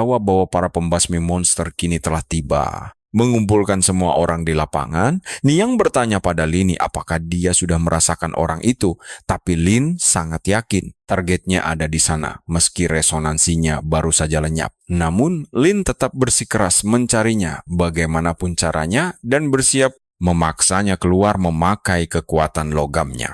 bahwa para pembasmi monster kini telah tiba. Mengumpulkan semua orang di lapangan, Niang bertanya pada Lini apakah dia sudah merasakan orang itu, tapi Lin sangat yakin targetnya ada di sana, meski resonansinya baru saja lenyap. Namun, Lin tetap bersikeras mencarinya bagaimanapun caranya dan bersiap memaksanya keluar memakai kekuatan logamnya.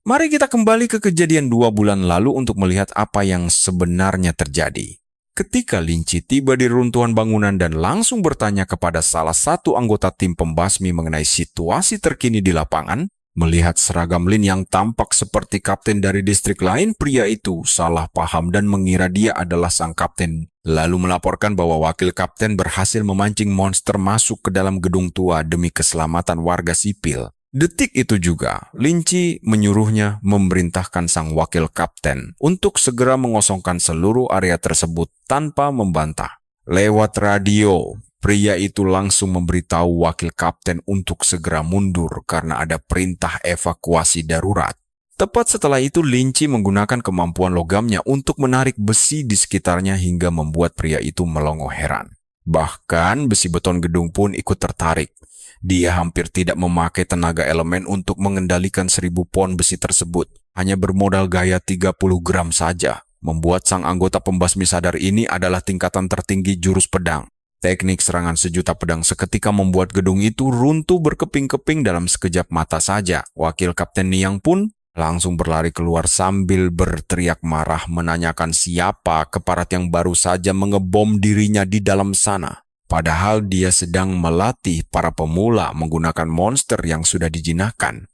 Mari kita kembali ke kejadian 2 bulan lalu untuk melihat apa yang sebenarnya terjadi. Ketika Linci tiba di runtuhan bangunan dan langsung bertanya kepada salah satu anggota tim pembasmi mengenai situasi terkini di lapangan, melihat seragam Lin yang tampak seperti kapten dari distrik lain, pria itu salah paham dan mengira dia adalah sang kapten. Lalu melaporkan bahwa wakil kapten berhasil memancing monster masuk ke dalam gedung tua demi keselamatan warga sipil. Detik itu juga, Linci menyuruhnya memerintahkan sang wakil kapten untuk segera mengosongkan seluruh area tersebut tanpa membantah. Lewat radio, pria itu langsung memberitahu wakil kapten untuk segera mundur karena ada perintah evakuasi darurat. Tepat setelah itu, Linci menggunakan kemampuan logamnya untuk menarik besi di sekitarnya hingga membuat pria itu melongo heran. Bahkan besi beton gedung pun ikut tertarik. Dia hampir tidak memakai tenaga elemen untuk mengendalikan 1000 pon besi tersebut. Hanya bermodal gaya 30 gram saja. Membuat sang anggota pembasmi sadar ini adalah tingkatan tertinggi jurus pedang. Teknik serangan sejuta pedang seketika membuat gedung itu runtuh berkeping-keping dalam sekejap mata saja. Wakil Kapten Niang pun langsung berlari keluar sambil berteriak marah menanyakan siapa keparat yang baru saja mengebom dirinya di dalam sana. Padahal dia sedang melatih para pemula menggunakan monster yang sudah dijinakkan.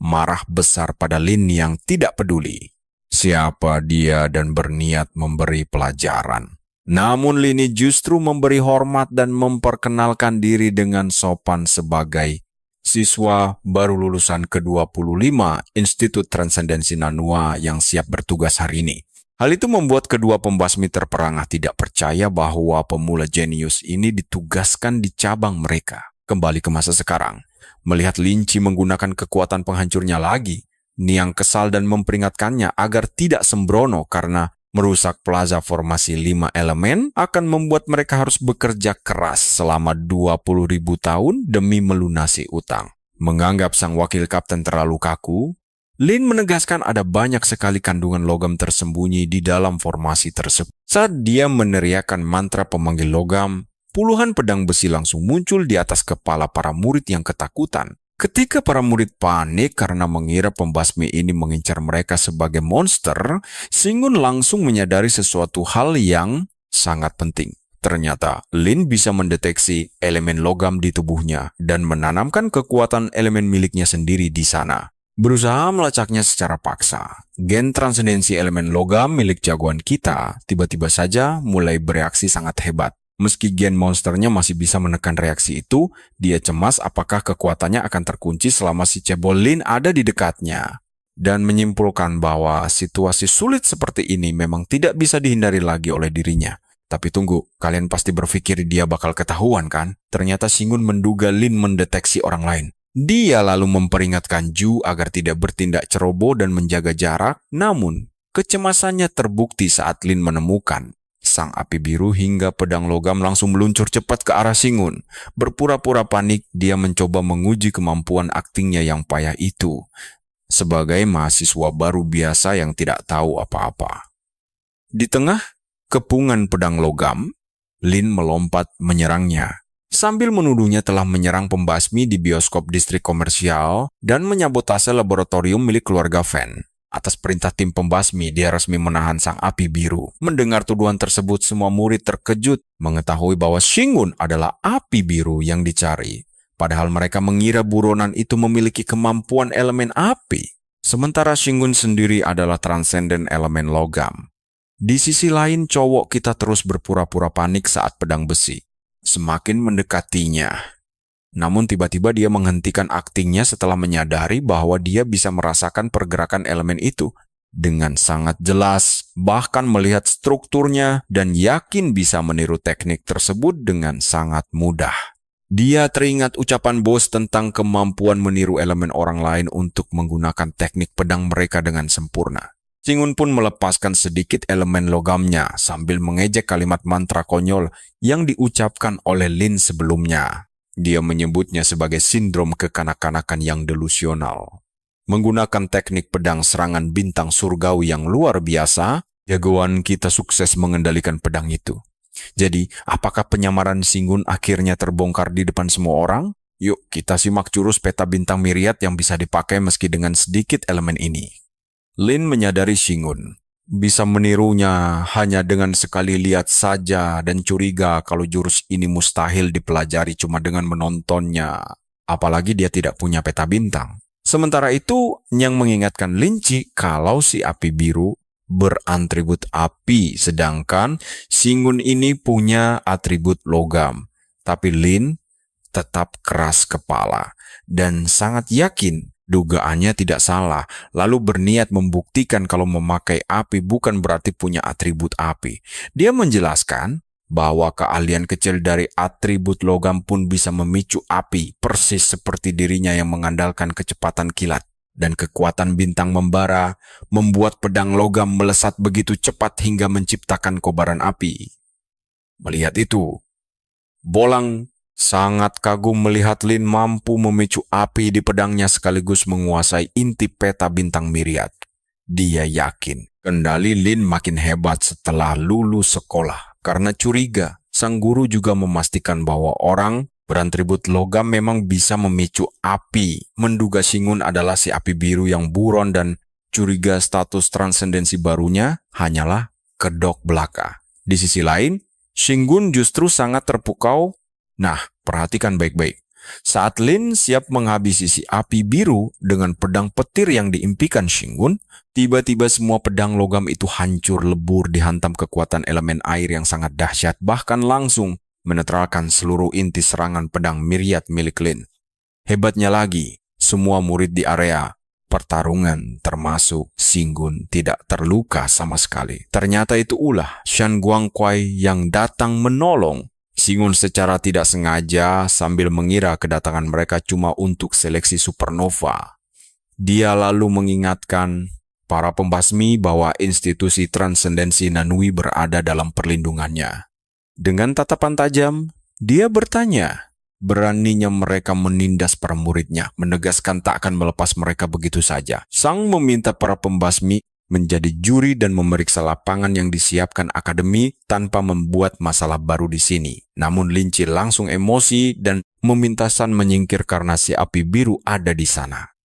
Marah besar pada Lin yang tidak peduli siapa dia dan berniat memberi pelajaran. Namun Lini justru memberi hormat dan memperkenalkan diri dengan sopan sebagai siswa baru lulusan ke-25 Institut Transendensi Nanua yang siap bertugas hari ini. Hal itu membuat kedua pembasmi terperangah tidak percaya bahwa pemula jenius ini ditugaskan di cabang mereka. Kembali ke masa sekarang, melihat Linci menggunakan kekuatan penghancurnya lagi, Niang kesal dan memperingatkannya agar tidak sembrono karena merusak plaza formasi 5 elemen akan membuat mereka harus bekerja keras selama 20.000 tahun demi melunasi utang. Menganggap sang wakil kapten terlalu kaku, Lin menegaskan ada banyak sekali kandungan logam tersembunyi di dalam formasi tersebut. Saat dia meneriakkan mantra pemanggil logam, puluhan pedang besi langsung muncul di atas kepala para murid yang ketakutan. Ketika para murid panik karena mengira pembasmi ini mengincar mereka sebagai monster, Singun langsung menyadari sesuatu hal yang sangat penting. Ternyata, Lin bisa mendeteksi elemen logam di tubuhnya dan menanamkan kekuatan elemen miliknya sendiri di sana. Berusaha melacaknya secara paksa, gen transendensi elemen logam milik jagoan kita tiba-tiba saja mulai bereaksi sangat hebat. Meski gen monsternya masih bisa menekan reaksi itu, dia cemas apakah kekuatannya akan terkunci selama si cebol Lin ada di dekatnya. Dan menyimpulkan bahwa situasi sulit seperti ini memang tidak bisa dihindari lagi oleh dirinya. Tapi tunggu, kalian pasti berpikir dia bakal ketahuan kan? Ternyata Singun menduga Lin mendeteksi orang lain. Dia lalu memperingatkan Ju agar tidak bertindak ceroboh dan menjaga jarak, namun kecemasannya terbukti saat Lin menemukan sang api biru hingga pedang logam langsung meluncur cepat ke arah Singun. Berpura-pura panik, dia mencoba menguji kemampuan aktingnya yang payah itu, sebagai mahasiswa baru biasa yang tidak tahu apa-apa. Di tengah kepungan pedang logam, Lin melompat menyerangnya. Sambil menuduhnya telah menyerang pembasmi di bioskop distrik komersial dan menyabotase laboratorium milik keluarga Fan. Atas perintah tim pembasmi, dia resmi menahan sang api biru. Mendengar tuduhan tersebut, semua murid terkejut mengetahui bahwa Shingun adalah api biru yang dicari. Padahal mereka mengira buronan itu memiliki kemampuan elemen api. Sementara Shingun sendiri adalah transenden elemen logam. Di sisi lain, cowok kita terus berpura-pura panik saat pedang besi semakin mendekatinya. Namun tiba-tiba dia menghentikan aktingnya setelah menyadari bahwa dia bisa merasakan pergerakan elemen itu dengan sangat jelas, bahkan melihat strukturnya dan yakin bisa meniru teknik tersebut dengan sangat mudah. Dia teringat ucapan bos tentang kemampuan meniru elemen orang lain untuk menggunakan teknik pedang mereka dengan sempurna. Xingun pun melepaskan sedikit elemen logamnya sambil mengejek kalimat mantra konyol yang diucapkan oleh Lin sebelumnya. Dia menyebutnya sebagai sindrom kekanak-kanakan yang delusional. Menggunakan teknik pedang serangan bintang surgawi yang luar biasa, jagoan kita sukses mengendalikan pedang itu. Jadi, apakah penyamaran Xingun akhirnya terbongkar di depan semua orang? Yuk, kita simak jurus peta bintang Myriad yang bisa dipakai meski dengan sedikit elemen ini. Lin menyadari Xingun bisa menirunya hanya dengan sekali lihat saja dan curiga kalau jurus ini mustahil dipelajari cuma dengan menontonnya. Apalagi dia tidak punya peta bintang. Sementara itu, Nyang mengingatkan Lin Chi kalau si api biru beratribut api, sedangkan Xingun ini punya atribut logam. Tapi Lin tetap keras kepala dan sangat yakin dugaannya tidak salah, lalu berniat membuktikan kalau memakai api bukan berarti punya atribut api. Dia menjelaskan bahwa keahlian kecil dari atribut logam pun bisa memicu api, persis seperti dirinya yang mengandalkan kecepatan kilat dan kekuatan bintang membara, membuat pedang logam melesat begitu cepat hingga menciptakan kobaran api. Melihat itu, Bolang sangat kagum melihat Lin mampu memicu api di pedangnya sekaligus menguasai inti peta bintang Myriad. Dia yakin kendali Lin makin hebat setelah lulus sekolah. Karena curiga, sang guru juga memastikan bahwa orang beratribut logam memang bisa memicu api. Menduga Xingun adalah si api biru yang buron dan curiga status transendensi barunya hanyalah kedok belaka. Di sisi lain, Xingun justru sangat terpukau. Nah, perhatikan baik-baik. Saat Lin siap menghabisi si api biru dengan pedang petir yang diimpikan Xingun, tiba-tiba semua pedang logam itu hancur lebur dihantam kekuatan elemen air yang sangat dahsyat, bahkan langsung menetralkan seluruh inti serangan pedang Myriad milik Lin. Hebatnya lagi, semua murid di area pertarungan termasuk Xingun tidak terluka sama sekali. Ternyata itu ulah Shan Guangquai yang datang menolong Xingun secara tidak sengaja sambil mengira kedatangan mereka cuma untuk seleksi supernova. Dia lalu mengingatkan para pembasmi bahwa institusi transendensi Nanui berada dalam perlindungannya. Dengan tatapan tajam, dia bertanya, beraninya mereka menindas para muridnya, menegaskan tak akan melepas mereka begitu saja. Sang meminta para pembasmi menjadi juri dan memeriksa lapangan yang disiapkan akademi tanpa membuat masalah baru di sini. Namun Lin Chi langsung emosi dan meminta San menyingkir karena si api biru ada di sana.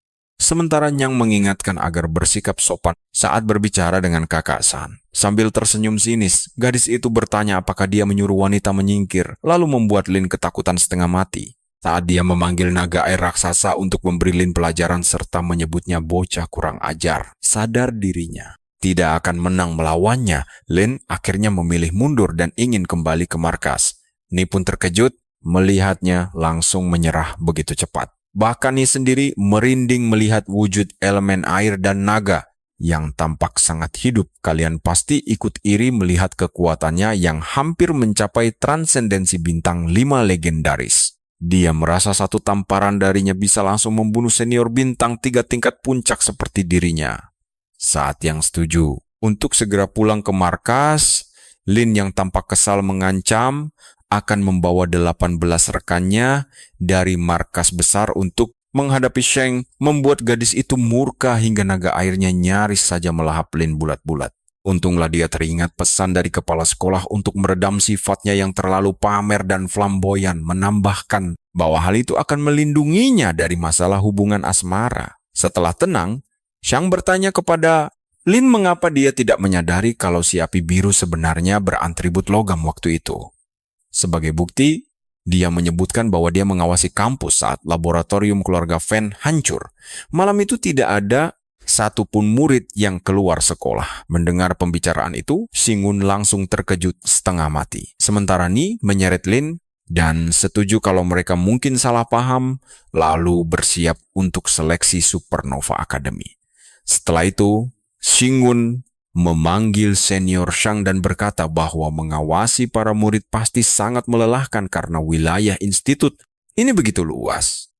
Sementara Nyang mengingatkan agar bersikap sopan saat berbicara dengan kakak San. Sambil tersenyum sinis, gadis itu bertanya apakah dia menyuruh wanita menyingkir, lalu membuat Lin ketakutan setengah mati. Saat dia memanggil naga air raksasa untuk memberi Lin pelajaran serta menyebutnya bocah kurang ajar, sadar dirinya tidak akan menang melawannya, Lin akhirnya memilih mundur dan ingin kembali ke markas. Ni pun terkejut melihatnya langsung menyerah begitu cepat. Bahkan Ni sendiri merinding melihat wujud elemen air dan naga yang tampak sangat hidup. Kalian pasti ikut iri melihat kekuatannya yang hampir mencapai transendensi bintang 5 legendaris. Dia merasa satu tamparan darinya bisa langsung membunuh senior bintang 3 tingkat puncak seperti dirinya. Saat yang setuju untuk segera pulang ke markas, Lin yang tampak kesal mengancam akan membawa 18 rekannya dari markas besar untuk menghadapi Sheng, membuat gadis itu murka hingga naga airnya nyaris saja melahap Lin bulat-bulat. Untunglah dia teringat pesan dari kepala sekolah untuk meredam sifatnya yang terlalu pamer dan flamboyan, menambahkan bahwa hal itu akan melindunginya dari masalah hubungan asmara. Setelah tenang, Shang bertanya kepada Lin mengapa dia tidak menyadari kalau si api biru sebenarnya beratribut logam waktu itu. Sebagai bukti, dia menyebutkan bahwa dia mengawasi kampus saat laboratorium keluarga Fen hancur. Malam itu tidak ada satupun murid yang keluar sekolah. Mendengar pembicaraan itu, Xingun langsung terkejut setengah mati. Sementara Ni menyeret Lin dan setuju kalau mereka mungkin salah paham, lalu bersiap untuk seleksi Supernova Academy. Setelah itu, Xingun memanggil senior Shang dan berkata bahwa mengawasi para murid pasti sangat melelahkan karena wilayah institut ini begitu luas.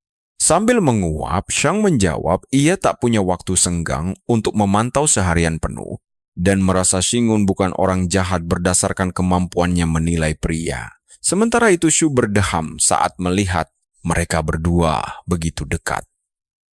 Sambil menguap, Shang menjawab ia tak punya waktu senggang untuk memantau seharian penuh dan merasa Shingun bukan orang jahat berdasarkan kemampuannya menilai pria. Sementara itu Shu berdeham saat melihat mereka berdua begitu dekat.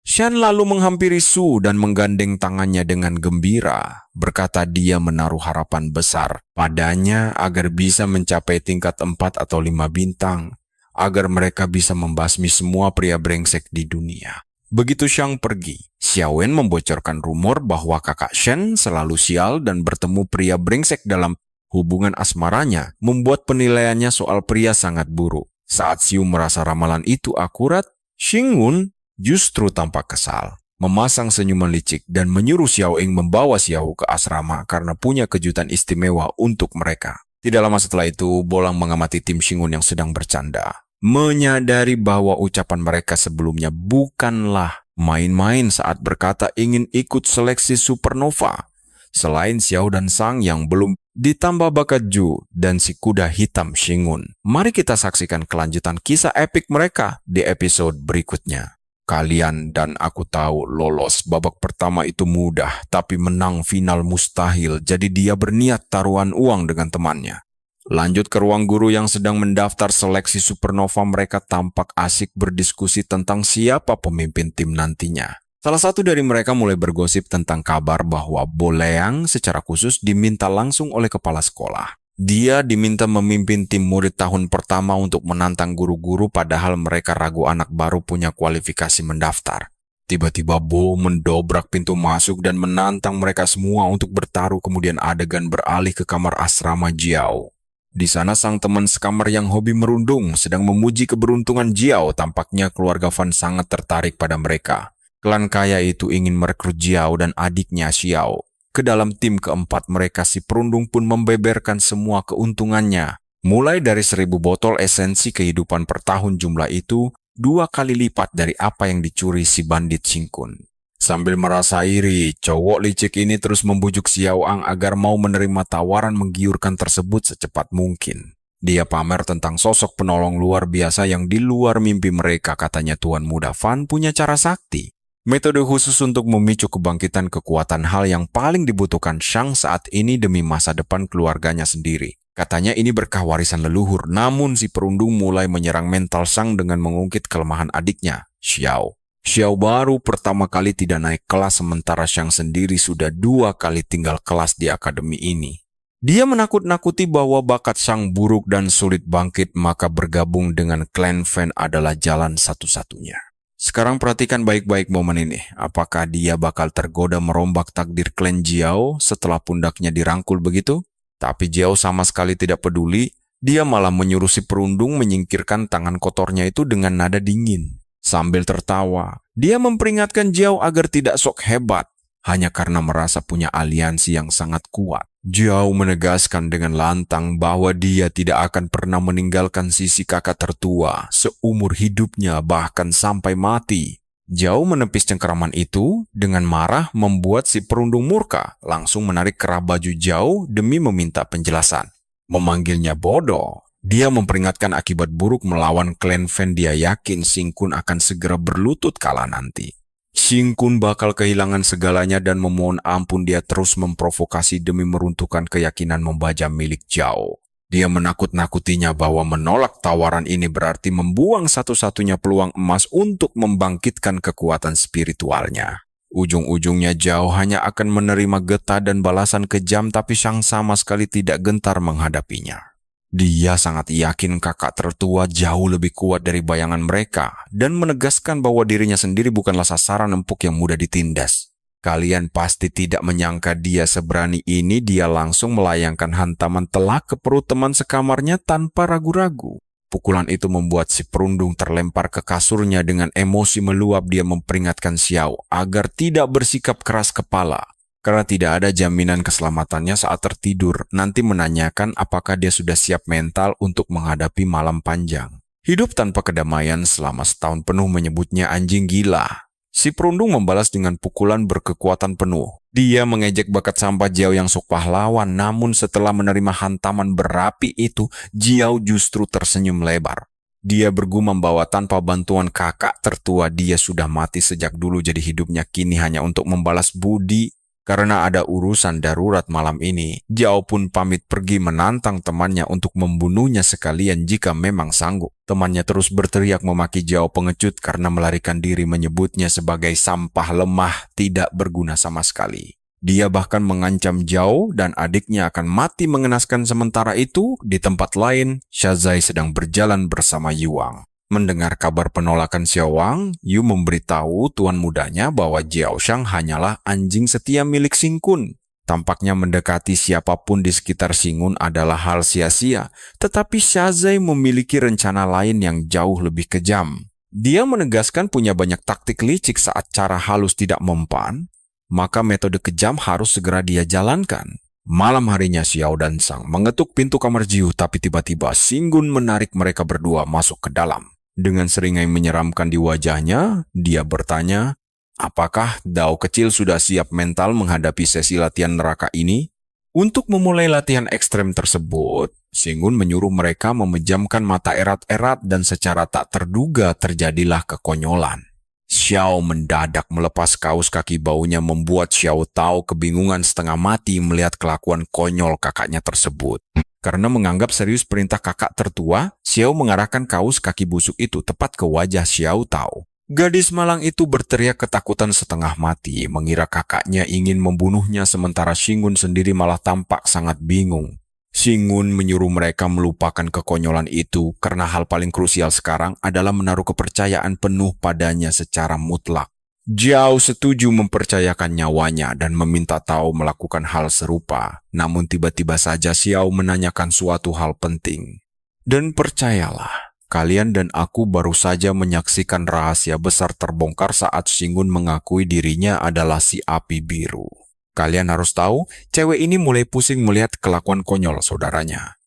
Shan lalu menghampiri Su dan menggandeng tangannya dengan gembira, berkata dia menaruh harapan besar padanya agar bisa mencapai tingkat 4 atau 5 bintang, agar mereka bisa membasmi semua pria brengsek di dunia. Begitu Shang pergi, Xiaowen membocorkan rumor bahwa kakak Shen selalu sial dan bertemu pria brengsek dalam hubungan asmaranya, membuat penilaiannya soal pria sangat buruk. Saat Xiu merasa ramalan itu akurat, Shingun justru tampak kesal, memasang senyuman licik dan menyuruh Xiaoying membawa Xiao ke asrama karena punya kejutan istimewa untuk mereka. Tidak lama setelah itu, Bolang mengamati tim Shingun yang sedang bercanda, menyadari bahwa ucapan mereka sebelumnya bukanlah main-main saat berkata ingin ikut seleksi supernova. Selain Xiao dan Sang yang belum ditambah bakat Ju dan si kuda hitam Shingun. Mari kita saksikan kelanjutan kisah epik mereka di episode berikutnya. Kalian dan aku tahu lolos babak pertama itu mudah, tapi menang final mustahil, jadi dia berniat taruhan uang dengan temannya. Lanjut ke ruang guru yang sedang mendaftar seleksi supernova, mereka tampak asik berdiskusi tentang siapa pemimpin tim nantinya. Salah satu dari mereka mulai bergosip tentang kabar bahwa Boleang secara khusus diminta langsung oleh kepala sekolah. Dia diminta memimpin tim murid tahun pertama untuk menantang guru-guru padahal mereka ragu anak baru punya kualifikasi mendaftar. Tiba-tiba Bo mendobrak pintu masuk dan menantang mereka semua untuk bertaruh, kemudian adegan beralih ke kamar asrama Jiao. Di sana sang teman sekamar yang hobi merundung sedang memuji keberuntungan Jiao. Tampaknya keluarga Fan sangat tertarik pada mereka. Klan kaya itu ingin merekrut Jiao dan adiknya Xiao ke dalam tim keempat mereka. Si perundung pun membeberkan semua keuntungannya. Mulai dari 1000 botol esensi kehidupan per tahun, jumlah itu 2 kali lipat dari apa yang dicuri si bandit Singkun. Sambil merasa iri, cowok licik ini terus membujuk Xiao Ang agar mau menerima tawaran menggiurkan tersebut secepat mungkin. Dia pamer tentang sosok penolong luar biasa yang di luar mimpi mereka. Katanya Tuan Muda Fan punya cara sakti. Metode khusus untuk memicu kebangkitan kekuatan, hal yang paling dibutuhkan Shang saat ini demi masa depan keluarganya sendiri. Katanya ini berkah warisan leluhur, namun si perundung mulai menyerang mental Shang dengan mengungkit kelemahan adiknya, Xiao. Xiao baru pertama kali tidak naik kelas sementara Shang sendiri sudah 2 kali tinggal kelas di akademi ini. Dia menakut-nakuti bahwa bakat Shang buruk dan sulit bangkit, maka bergabung dengan klan Fan adalah jalan satu-satunya. Sekarang perhatikan baik-baik momen ini. Apakah dia bakal tergoda merombak takdir klan Jiao setelah pundaknya dirangkul begitu? Tapi Jiao sama sekali tidak peduli. Dia malah menyuruh si perundung menyingkirkan tangan kotornya itu dengan nada dingin. Sambil tertawa, dia memperingatkan Jiao agar tidak sok hebat, hanya karena merasa punya aliansi yang sangat kuat. Jiao menegaskan dengan lantang bahwa dia tidak akan pernah meninggalkan sisi kakak tertua seumur hidupnya, bahkan sampai mati. Jiao menepis cengkeraman itu dengan marah, membuat si perundung murka, langsung menarik kerah baju Jiao demi meminta penjelasan. Memanggilnya bodoh. Dia memperingatkan akibat buruk melawan klan Fan. Dia yakin Singkun akan segera berlutut kalah nanti. Singkun bakal kehilangan segalanya dan memohon ampun. Dia terus memprovokasi demi meruntuhkan keyakinan membajak milik Jiao. Dia menakut-nakutinya bahwa menolak tawaran ini berarti membuang satu-satunya peluang emas untuk membangkitkan kekuatan spiritualnya. Ujung-ujungnya Jiao hanya akan menerima getah dan balasan kejam, tapi Shang sama sekali tidak gentar menghadapinya. Dia sangat yakin kakak tertua jauh lebih kuat dari bayangan mereka dan menegaskan bahwa dirinya sendiri bukanlah sasaran empuk yang mudah ditindas. Kalian pasti tidak menyangka dia seberani ini. Dia langsung melayangkan hantaman telak ke perut teman sekamarnya tanpa ragu-ragu. Pukulan itu membuat si perundung terlempar ke kasurnya. Dengan emosi meluap dia memperingatkan Xiao agar tidak bersikap keras kepala, karena tidak ada jaminan keselamatannya saat tertidur. Nanti menanyakan apakah dia sudah siap mental untuk menghadapi malam panjang. Hidup tanpa kedamaian selama setahun penuh menyebutnya anjing gila. Si perundung membalas dengan pukulan berkekuatan penuh. Dia mengejek bakat sampah Jiao yang sok pahlawan, namun setelah menerima hantaman berapi itu, Jiao justru tersenyum lebar. Dia bergumam bahwa tanpa bantuan kakak tertua dia sudah mati sejak dulu, jadi hidupnya kini hanya untuk membalas budi. Karena ada urusan darurat malam ini, Zhao pun pamit pergi menantang temannya untuk membunuhnya sekalian jika memang sanggup. Temannya terus berteriak memaki Zhao pengecut karena melarikan diri, menyebutnya sebagai sampah lemah tidak berguna sama sekali. Dia bahkan mengancam Zhao dan adiknya akan mati mengenaskan. Sementara itu, di tempat lain, Shazai sedang berjalan bersama Yuang. Mendengar kabar penolakan Xiao Wang, Yu memberitahu tuan mudanya bahwa Jiao Shang hanyalah anjing setia milik Xing Kun. Tampaknya mendekati siapapun di sekitar Xing Kun adalah hal sia-sia, tetapi Shazai memiliki rencana lain yang jauh lebih kejam. Dia menegaskan punya banyak taktik licik saat cara halus tidak mempan, maka metode kejam harus segera dia jalankan. Malam harinya Xiao dan Sang mengetuk pintu kamar Jiu, tapi tiba-tiba Xing Kun menarik mereka berdua masuk ke dalam. Dengan seringai menyeramkan di wajahnya, dia bertanya, apakah Dao kecil sudah siap mental menghadapi sesi latihan neraka ini? Untuk memulai latihan ekstrem tersebut, Xing Kun menyuruh mereka memejamkan mata erat-erat dan secara tak terduga terjadilah kekonyolan. Xiao mendadak melepas kaus kaki baunya, membuat Xiao Tao kebingungan setengah mati melihat kelakuan konyol kakaknya tersebut. Karena menganggap serius perintah kakak tertua, Xiao mengarahkan kaus kaki busuk itu tepat ke wajah Xiao Tao. Gadis malang itu berteriak ketakutan setengah mati, mengira kakaknya ingin membunuhnya, sementara Xing Kun sendiri malah tampak sangat bingung. Xing Kun menyuruh mereka melupakan kekonyolan itu karena hal paling krusial sekarang adalah menaruh kepercayaan penuh padanya secara mutlak. Zhao setuju mempercayakan nyawanya dan meminta Tao melakukan hal serupa. Namun tiba-tiba saja Xiao menanyakan suatu hal penting. Dan percayalah, kalian dan aku baru saja menyaksikan rahasia besar terbongkar saat Xing Kun mengakui dirinya adalah si api biru. Kalian harus tahu, cewek ini mulai pusing melihat kelakuan konyol saudaranya.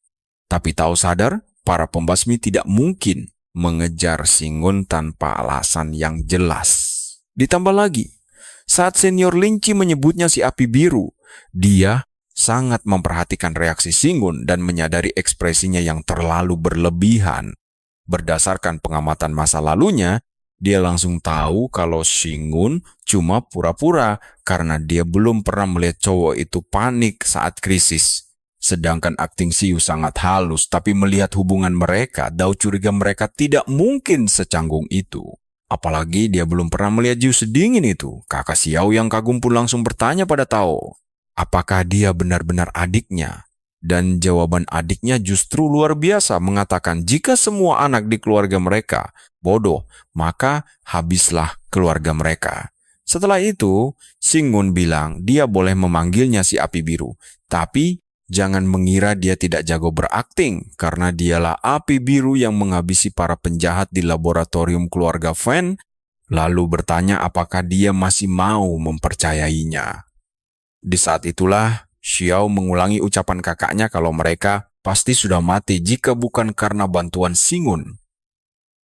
Tapi Tao sadar, para pembasmi tidak mungkin mengejar Xing Kun tanpa alasan yang jelas. Ditambah lagi, saat Senior Lin Chi menyebutnya si api biru, dia sangat memperhatikan reaksi Xing Kun dan menyadari ekspresinya yang terlalu berlebihan. Berdasarkan pengamatan masa lalunya, dia langsung tahu kalau Xing Kun cuma pura-pura karena dia belum pernah melihat cowok itu panik saat krisis. Sedangkan akting Xiu sangat halus, tapi melihat hubungan mereka, Dao curiga mereka tidak mungkin secanggung itu. Apalagi dia belum pernah melihat Jiu sedingin itu. Kakak Xiao yang kagum pun langsung bertanya pada Tao, apakah dia benar-benar adiknya? Dan jawaban adiknya justru luar biasa, mengatakan jika semua anak di keluarga mereka bodoh, maka habislah keluarga mereka. Setelah itu, Xing Kun bilang dia boleh memanggilnya si api biru, tapi jangan mengira dia tidak jago berakting, karena dialah api biru yang menghabisi para penjahat di laboratorium keluarga Fan, lalu bertanya apakah dia masih mau mempercayainya. Di saat itulah, Xiao mengulangi ucapan kakaknya kalau mereka pasti sudah mati jika bukan karena bantuan Xing Kun.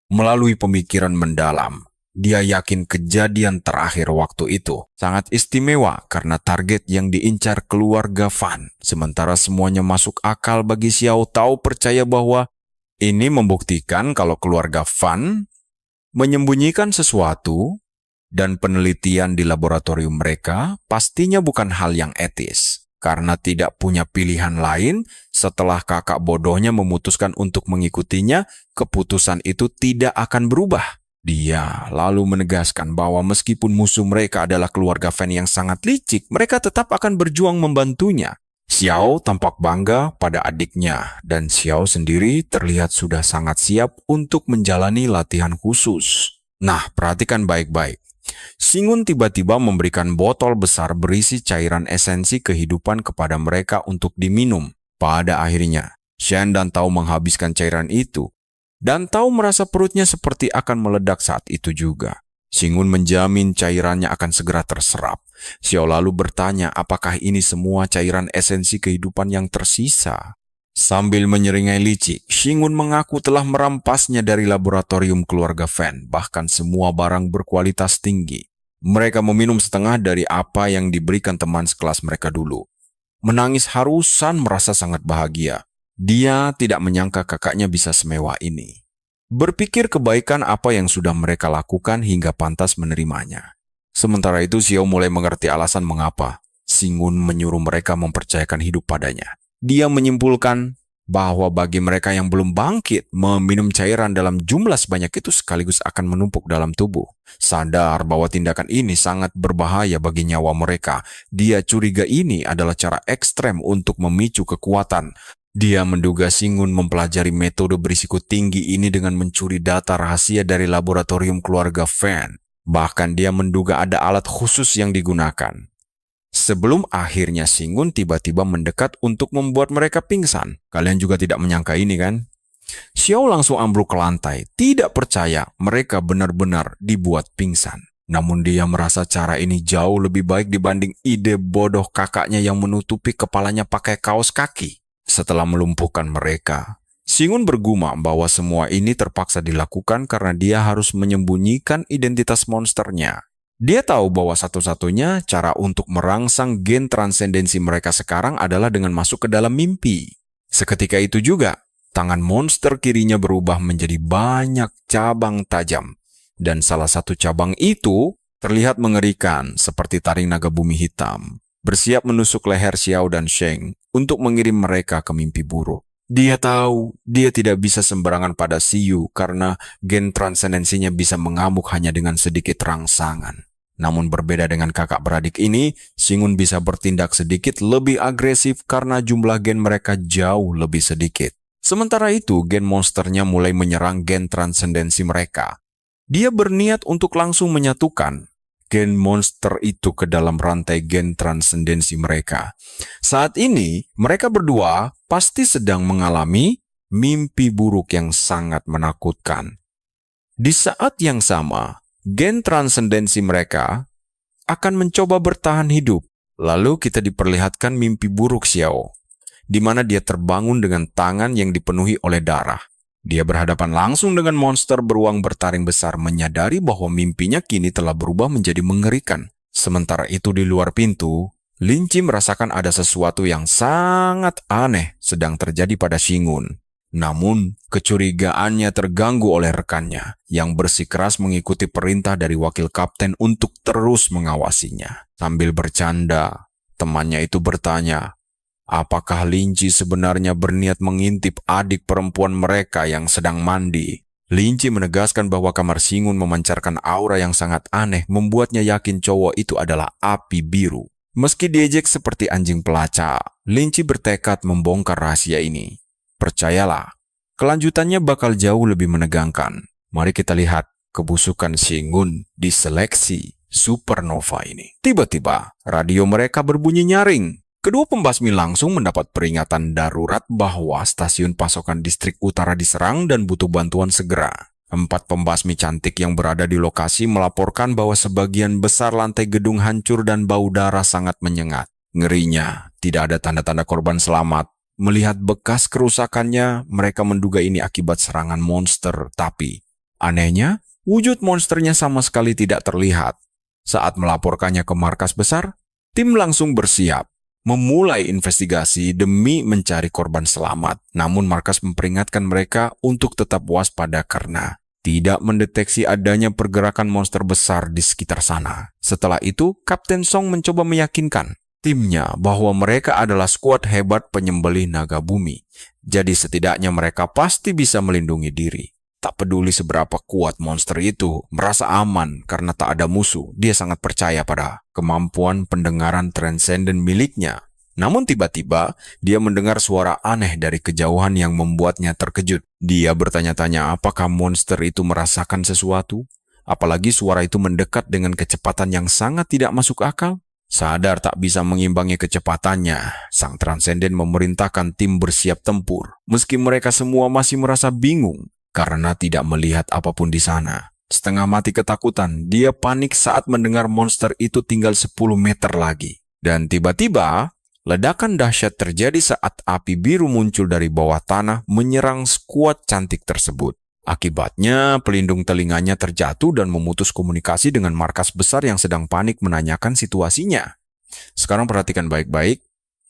Melalui pemikiran mendalam, dia yakin kejadian terakhir waktu itu sangat istimewa karena target yang diincar keluarga Fan. Sementara semuanya masuk akal bagi Xiao Tao percaya bahwa ini membuktikan kalau keluarga Fan menyembunyikan sesuatu dan penelitian di laboratorium mereka pastinya bukan hal yang etis. Karena tidak punya pilihan lain, setelah kakak bodohnya memutuskan untuk mengikutinya, keputusan itu tidak akan berubah. Dia lalu menegaskan bahwa meskipun musuh mereka adalah keluarga Fan yang sangat licik, mereka tetap akan berjuang membantunya. Xiao tampak bangga pada adiknya, dan Xiao sendiri terlihat sudah sangat siap untuk menjalani latihan khusus. Nah, perhatikan baik-baik. Xing Kun tiba-tiba memberikan botol besar berisi cairan esensi kehidupan kepada mereka untuk diminum. Pada akhirnya, Shen dan Tao menghabiskan cairan itu. Dan Tao merasa perutnya seperti akan meledak saat itu juga. Xing Kun menjamin cairannya akan segera terserap. Xiao lalu bertanya apakah ini semua cairan esensi kehidupan yang tersisa. Sambil menyeringai licik, Xing Kun mengaku telah merampasnya dari laboratorium keluarga Fan, bahkan semua barang berkualitas tinggi. Mereka meminum setengah dari apa yang diberikan teman sekelas mereka dulu. Menangis harusan merasa sangat bahagia. Dia tidak menyangka kakaknya bisa semewah ini. berpikir kebaikan apa yang sudah mereka lakukan hingga pantas menerimanya. Sementara itu Xiao mulai mengerti alasan mengapa Singun menyuruh mereka mempercayakan hidup padanya. Dia menyimpulkan bahwa bagi mereka yang belum bangkit, meminum cairan dalam jumlah sebanyak itu sekaligus akan menumpuk dalam tubuh. Sadar bahwa tindakan ini sangat berbahaya bagi nyawa mereka, dia curiga ini adalah cara ekstrem untuk memicu kekuatan. Dia menduga Singun mempelajari metode berisiko tinggi ini dengan mencuri data rahasia dari laboratorium keluarga Fan. Bahkan dia menduga ada alat khusus yang digunakan. Sebelum akhirnya Singun tiba-tiba mendekat untuk membuat mereka pingsan. Kalian juga tidak menyangka ini kan? Xiao langsung ambruk ke lantai, tidak percaya mereka benar-benar dibuat pingsan. Namun dia merasa cara ini jauh lebih baik dibanding ide bodoh kakaknya yang menutupi kepalanya pakai kaos kaki. Setelah melumpuhkan mereka, Singun bergumam bahwa semua ini terpaksa dilakukan karena dia harus menyembunyikan identitas monsternya. Dia tahu bahwa satu-satunya cara untuk merangsang gen transendensi mereka sekarang adalah dengan masuk ke dalam mimpi. Seketika itu juga, tangan monster kirinya berubah menjadi banyak cabang tajam. Dan salah satu cabang itu terlihat mengerikan seperti taring naga bumi hitam, bersiap menusuk leher Xiao dan Sheng untuk mengirim mereka ke mimpi buruk. Dia tahu dia tidak bisa sembarangan pada Siyu karena gen transendensinya bisa mengamuk hanya dengan sedikit rangsangan. Namun berbeda dengan kakak beradik ini, Singun bisa bertindak sedikit lebih agresif karena jumlah gen mereka jauh lebih sedikit. Sementara itu, gen monsternya mulai menyerang gen transendensi mereka. Dia berniat untuk langsung menyatukan gen monster itu ke dalam rantai gen transendensi mereka. Saat ini, mereka berdua pasti sedang mengalami mimpi buruk yang sangat menakutkan. Di saat yang sama, gen transendensi mereka akan mencoba bertahan hidup. Lalu kita diperlihatkan mimpi buruk Xiao, di mana dia terbangun dengan tangan yang dipenuhi oleh darah. Dia berhadapan langsung dengan monster beruang bertaring besar, menyadari bahwa mimpinya kini telah berubah menjadi mengerikan. Sementara itu di luar pintu, Lin Chi merasakan ada sesuatu yang sangat aneh sedang terjadi pada Singun. Namun, kecurigaannya terganggu oleh rekannya yang bersikeras mengikuti perintah dari wakil kapten untuk terus mengawasinya. Sambil bercanda, temannya itu bertanya, apakah Lin Chi sebenarnya berniat mengintip adik perempuan mereka yang sedang mandi? Lin Chi menegaskan bahwa kamar Singun memancarkan aura yang sangat aneh, membuatnya yakin cowok itu adalah api biru. Meski diejek seperti anjing pelacak, Lin Chi bertekad membongkar rahasia ini. Percayalah, kelanjutannya bakal jauh lebih menegangkan. Mari kita lihat kebusukan Singun di seleksi supernova ini. Tiba-tiba, radio mereka berbunyi nyaring. Kedua pembasmi langsung mendapat peringatan darurat bahwa stasiun pasokan distrik utara diserang dan butuh bantuan segera. 4 pembasmi cantik yang berada di lokasi melaporkan bahwa sebagian besar lantai gedung hancur dan bau darah sangat menyengat. Ngerinya, tidak ada tanda-tanda korban selamat. Melihat bekas kerusakannya, mereka menduga ini akibat serangan monster. Tapi, anehnya, wujud monsternya sama sekali tidak terlihat. Saat melaporkannya ke markas besar, tim langsung bersiap memulai investigasi demi mencari korban selamat. Namun markas memperingatkan mereka untuk tetap waspada karena tidak mendeteksi adanya pergerakan monster besar di sekitar sana. Setelah itu, Kapten Song mencoba meyakinkan timnya bahwa mereka adalah skuad hebat penyembelih naga bumi. Jadi setidaknya mereka pasti bisa melindungi diri. Tak peduli seberapa kuat monster itu, merasa aman karena tak ada musuh. Dia sangat percaya pada kemampuan pendengaran transenden miliknya. Namun tiba-tiba, dia mendengar suara aneh dari kejauhan yang membuatnya terkejut. Dia bertanya-tanya apakah monster itu merasakan sesuatu? Apalagi suara itu mendekat dengan kecepatan yang sangat tidak masuk akal. Sadar tak bisa mengimbangi kecepatannya, sang transenden memerintahkan tim bersiap tempur. Meski mereka semua masih merasa bingung karena tidak melihat apapun di sana. Setengah mati ketakutan, dia panik saat mendengar monster itu tinggal 10 meter lagi. Dan tiba-tiba, ledakan dahsyat terjadi saat api biru muncul dari bawah tanah menyerang skuad cantik tersebut. Akibatnya, pelindung telinganya terjatuh dan memutus komunikasi dengan markas besar yang sedang panik menanyakan situasinya. Sekarang perhatikan baik-baik.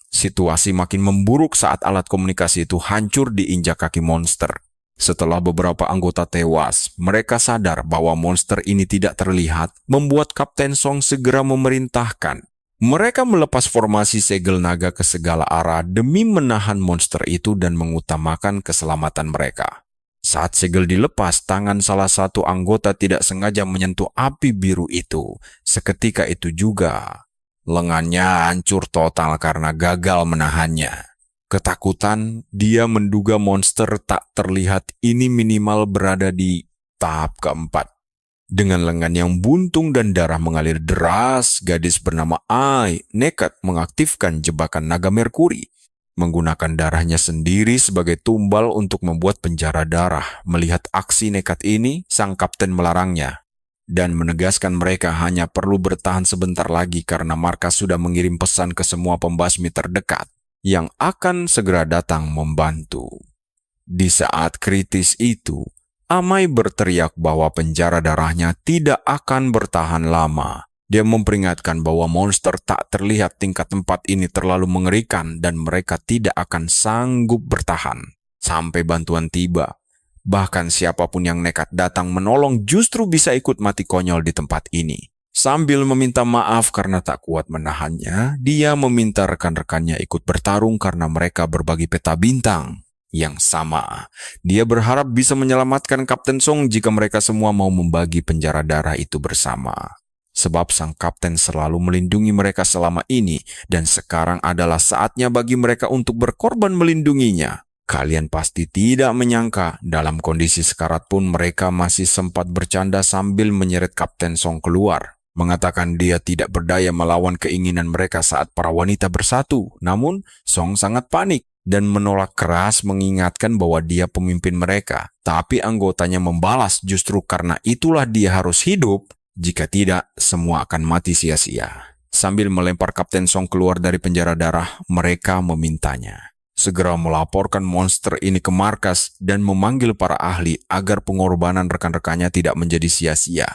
Situasi makin memburuk saat alat komunikasi itu hancur diinjak kaki monster. Setelah beberapa anggota tewas, mereka sadar bahwa monster ini tidak terlihat, membuat Kapten Song segera memerintahkan. Mereka melepas formasi segel naga ke segala arah demi menahan monster itu dan mengutamakan keselamatan mereka. Saat segel dilepas, tangan salah satu anggota tidak sengaja menyentuh api biru itu. Seketika itu juga, lengannya hancur total karena gagal menahannya. Ketakutan, dia menduga monster tak terlihat ini minimal berada di tahap keempat. Dengan lengan yang buntung dan darah mengalir deras, gadis bernama Ai nekat mengaktifkan jebakan naga Merkuri. Menggunakan darahnya sendiri sebagai tumbal untuk membuat penjara darah. Melihat aksi nekat ini, sang kapten melarangnya dan menegaskan mereka hanya perlu bertahan sebentar lagi karena markas sudah mengirim pesan ke semua pembasmi terdekat yang akan segera datang membantu. Di saat kritis itu, Amai berteriak bahwa penjara darahnya tidak akan bertahan lama. Dia memperingatkan bahwa monster tak terlihat tingkat 4 ini terlalu mengerikan dan mereka tidak akan sanggup bertahan sampai bantuan tiba. Bahkan siapapun yang nekat datang menolong justru bisa ikut mati konyol di tempat ini. Sambil meminta maaf karena tak kuat menahannya, dia meminta rekan-rekannya ikut bertarung karena mereka berbagi peta bintang yang sama. Dia berharap bisa menyelamatkan Kapten Song jika mereka semua mau membagi penjara darah itu bersama. Sebab sang kapten selalu melindungi mereka selama ini dan sekarang adalah saatnya bagi mereka untuk berkorban melindunginya. Kalian pasti tidak menyangka, dalam kondisi sekarat pun mereka masih sempat bercanda sambil menyeret Kapten Song keluar. Mengatakan dia tidak berdaya melawan keinginan mereka saat para wanita bersatu. Namun, Song sangat panik dan menolak keras mengingatkan bahwa dia pemimpin mereka. Tapi anggotanya membalas justru karena itulah dia harus hidup. Jika tidak, semua akan mati sia-sia. Sambil melempar Kapten Song keluar dari penjara darah, mereka memintanya segera melaporkan monster ini ke markas dan memanggil para ahli agar pengorbanan rekan-rekannya tidak menjadi sia-sia.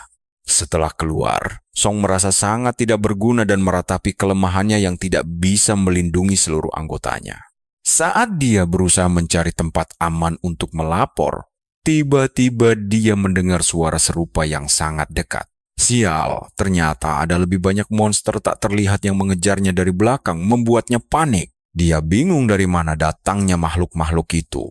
Setelah keluar, Song merasa sangat tidak berguna dan meratapi kelemahannya yang tidak bisa melindungi seluruh anggotanya. Saat dia berusaha mencari tempat aman untuk melapor, tiba-tiba dia mendengar suara serupa yang sangat dekat. Sial, ternyata ada lebih banyak monster tak terlihat yang mengejarnya dari belakang, membuatnya panik. Dia bingung dari mana datangnya makhluk-makhluk itu.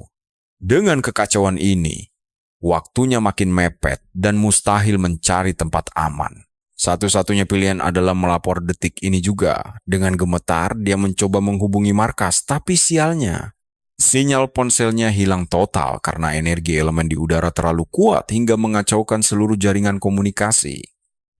Dengan kekacauan ini, waktunya makin mepet dan mustahil mencari tempat aman. Satu-satunya pilihan adalah melapor detik ini juga. Dengan gemetar, dia mencoba menghubungi markas, tapi sialnya, sinyal ponselnya hilang total karena energi elemen di udara terlalu kuat hingga mengacaukan seluruh jaringan komunikasi.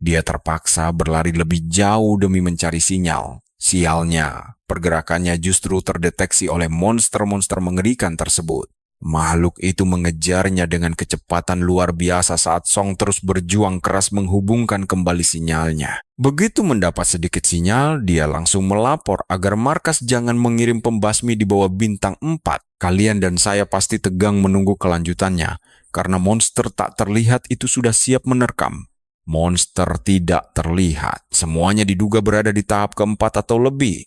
Dia terpaksa berlari lebih jauh demi mencari sinyal. Sialnya, pergerakannya justru terdeteksi oleh monster-monster mengerikan tersebut. Makhluk itu mengejarnya dengan kecepatan luar biasa saat Song terus berjuang keras menghubungkan kembali sinyalnya. Begitu mendapat sedikit sinyal, dia langsung melapor agar markas jangan mengirim pembasmi di bawah bintang 4. Kalian dan saya pasti tegang menunggu kelanjutannya, karena monster tak terlihat itu sudah siap menerkam. Monster tidak terlihat, semuanya diduga berada di tahap keempat atau lebih.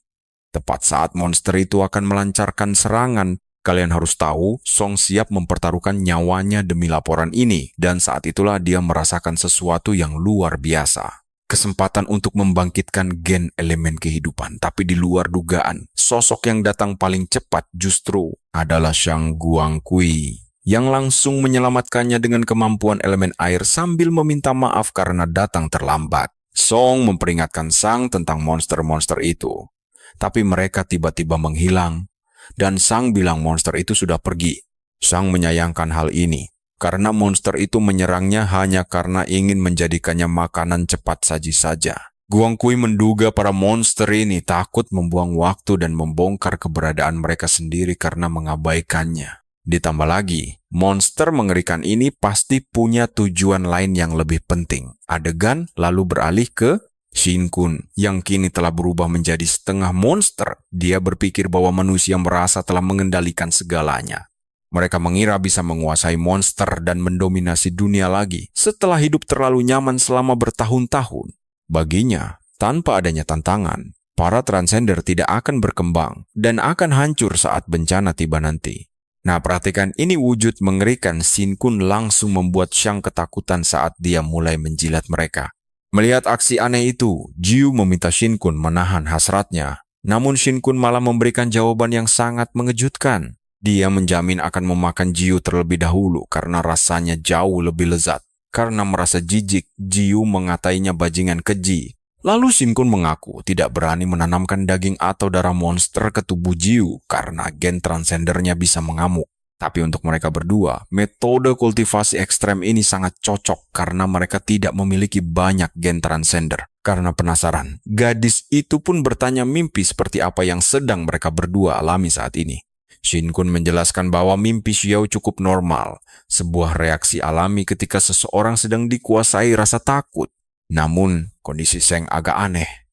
Tepat saat monster itu akan melancarkan serangan, kalian harus tahu, Song siap mempertaruhkan nyawanya demi laporan ini, dan saat itulah dia merasakan sesuatu yang luar biasa. Kesempatan untuk membangkitkan gen elemen kehidupan, tapi di luar dugaan, sosok yang datang paling cepat justru adalah Shang Guangqui, yang langsung menyelamatkannya dengan kemampuan elemen air sambil meminta maaf karena datang terlambat. Song memperingatkan Sang tentang monster-monster itu, tapi mereka tiba-tiba menghilang, dan Sang bilang monster itu sudah pergi. Sang menyayangkan hal ini, karena monster itu menyerangnya hanya karena ingin menjadikannya makanan cepat saji saja. Guangqui menduga para monster ini takut membuang waktu dan membongkar keberadaan mereka sendiri karena mengabaikannya. Ditambah lagi, monster mengerikan ini pasti punya tujuan lain yang lebih penting. Adegan lalu beralih ke Shin Kun, yang kini telah berubah menjadi setengah monster. Dia berpikir bahwa manusia merasa telah mengendalikan segalanya. Mereka mengira bisa menguasai monster dan mendominasi dunia lagi setelah hidup terlalu nyaman selama bertahun-tahun. Baginya, tanpa adanya tantangan, para transender tidak akan berkembang dan akan hancur saat bencana tiba nanti. Nah, perhatikan ini wujud mengerikan. Shin Kun langsung membuat Xiang ketakutan saat dia mulai menjilat mereka. Melihat aksi aneh itu, Jiu meminta Shin Kun menahan hasratnya. Namun Shin Kun malah memberikan jawaban yang sangat mengejutkan. Dia menjamin akan memakan Jiu terlebih dahulu karena rasanya jauh lebih lezat. Karena merasa jijik, Jiu mengatainya bajingan keji. Lalu Shin Kun mengaku tidak berani menanamkan daging atau darah monster ke tubuh Jiu karena gen transendernya bisa mengamuk. Tapi untuk mereka berdua, metode kultivasi ekstrem ini sangat cocok karena mereka tidak memiliki banyak gen transender. Karena penasaran, gadis itu pun bertanya mimpi seperti apa yang sedang mereka berdua alami saat ini. Shin Kun menjelaskan bahwa mimpi Xiao cukup normal, sebuah reaksi alami ketika seseorang sedang dikuasai rasa takut. Namun, kondisi Sheng agak aneh.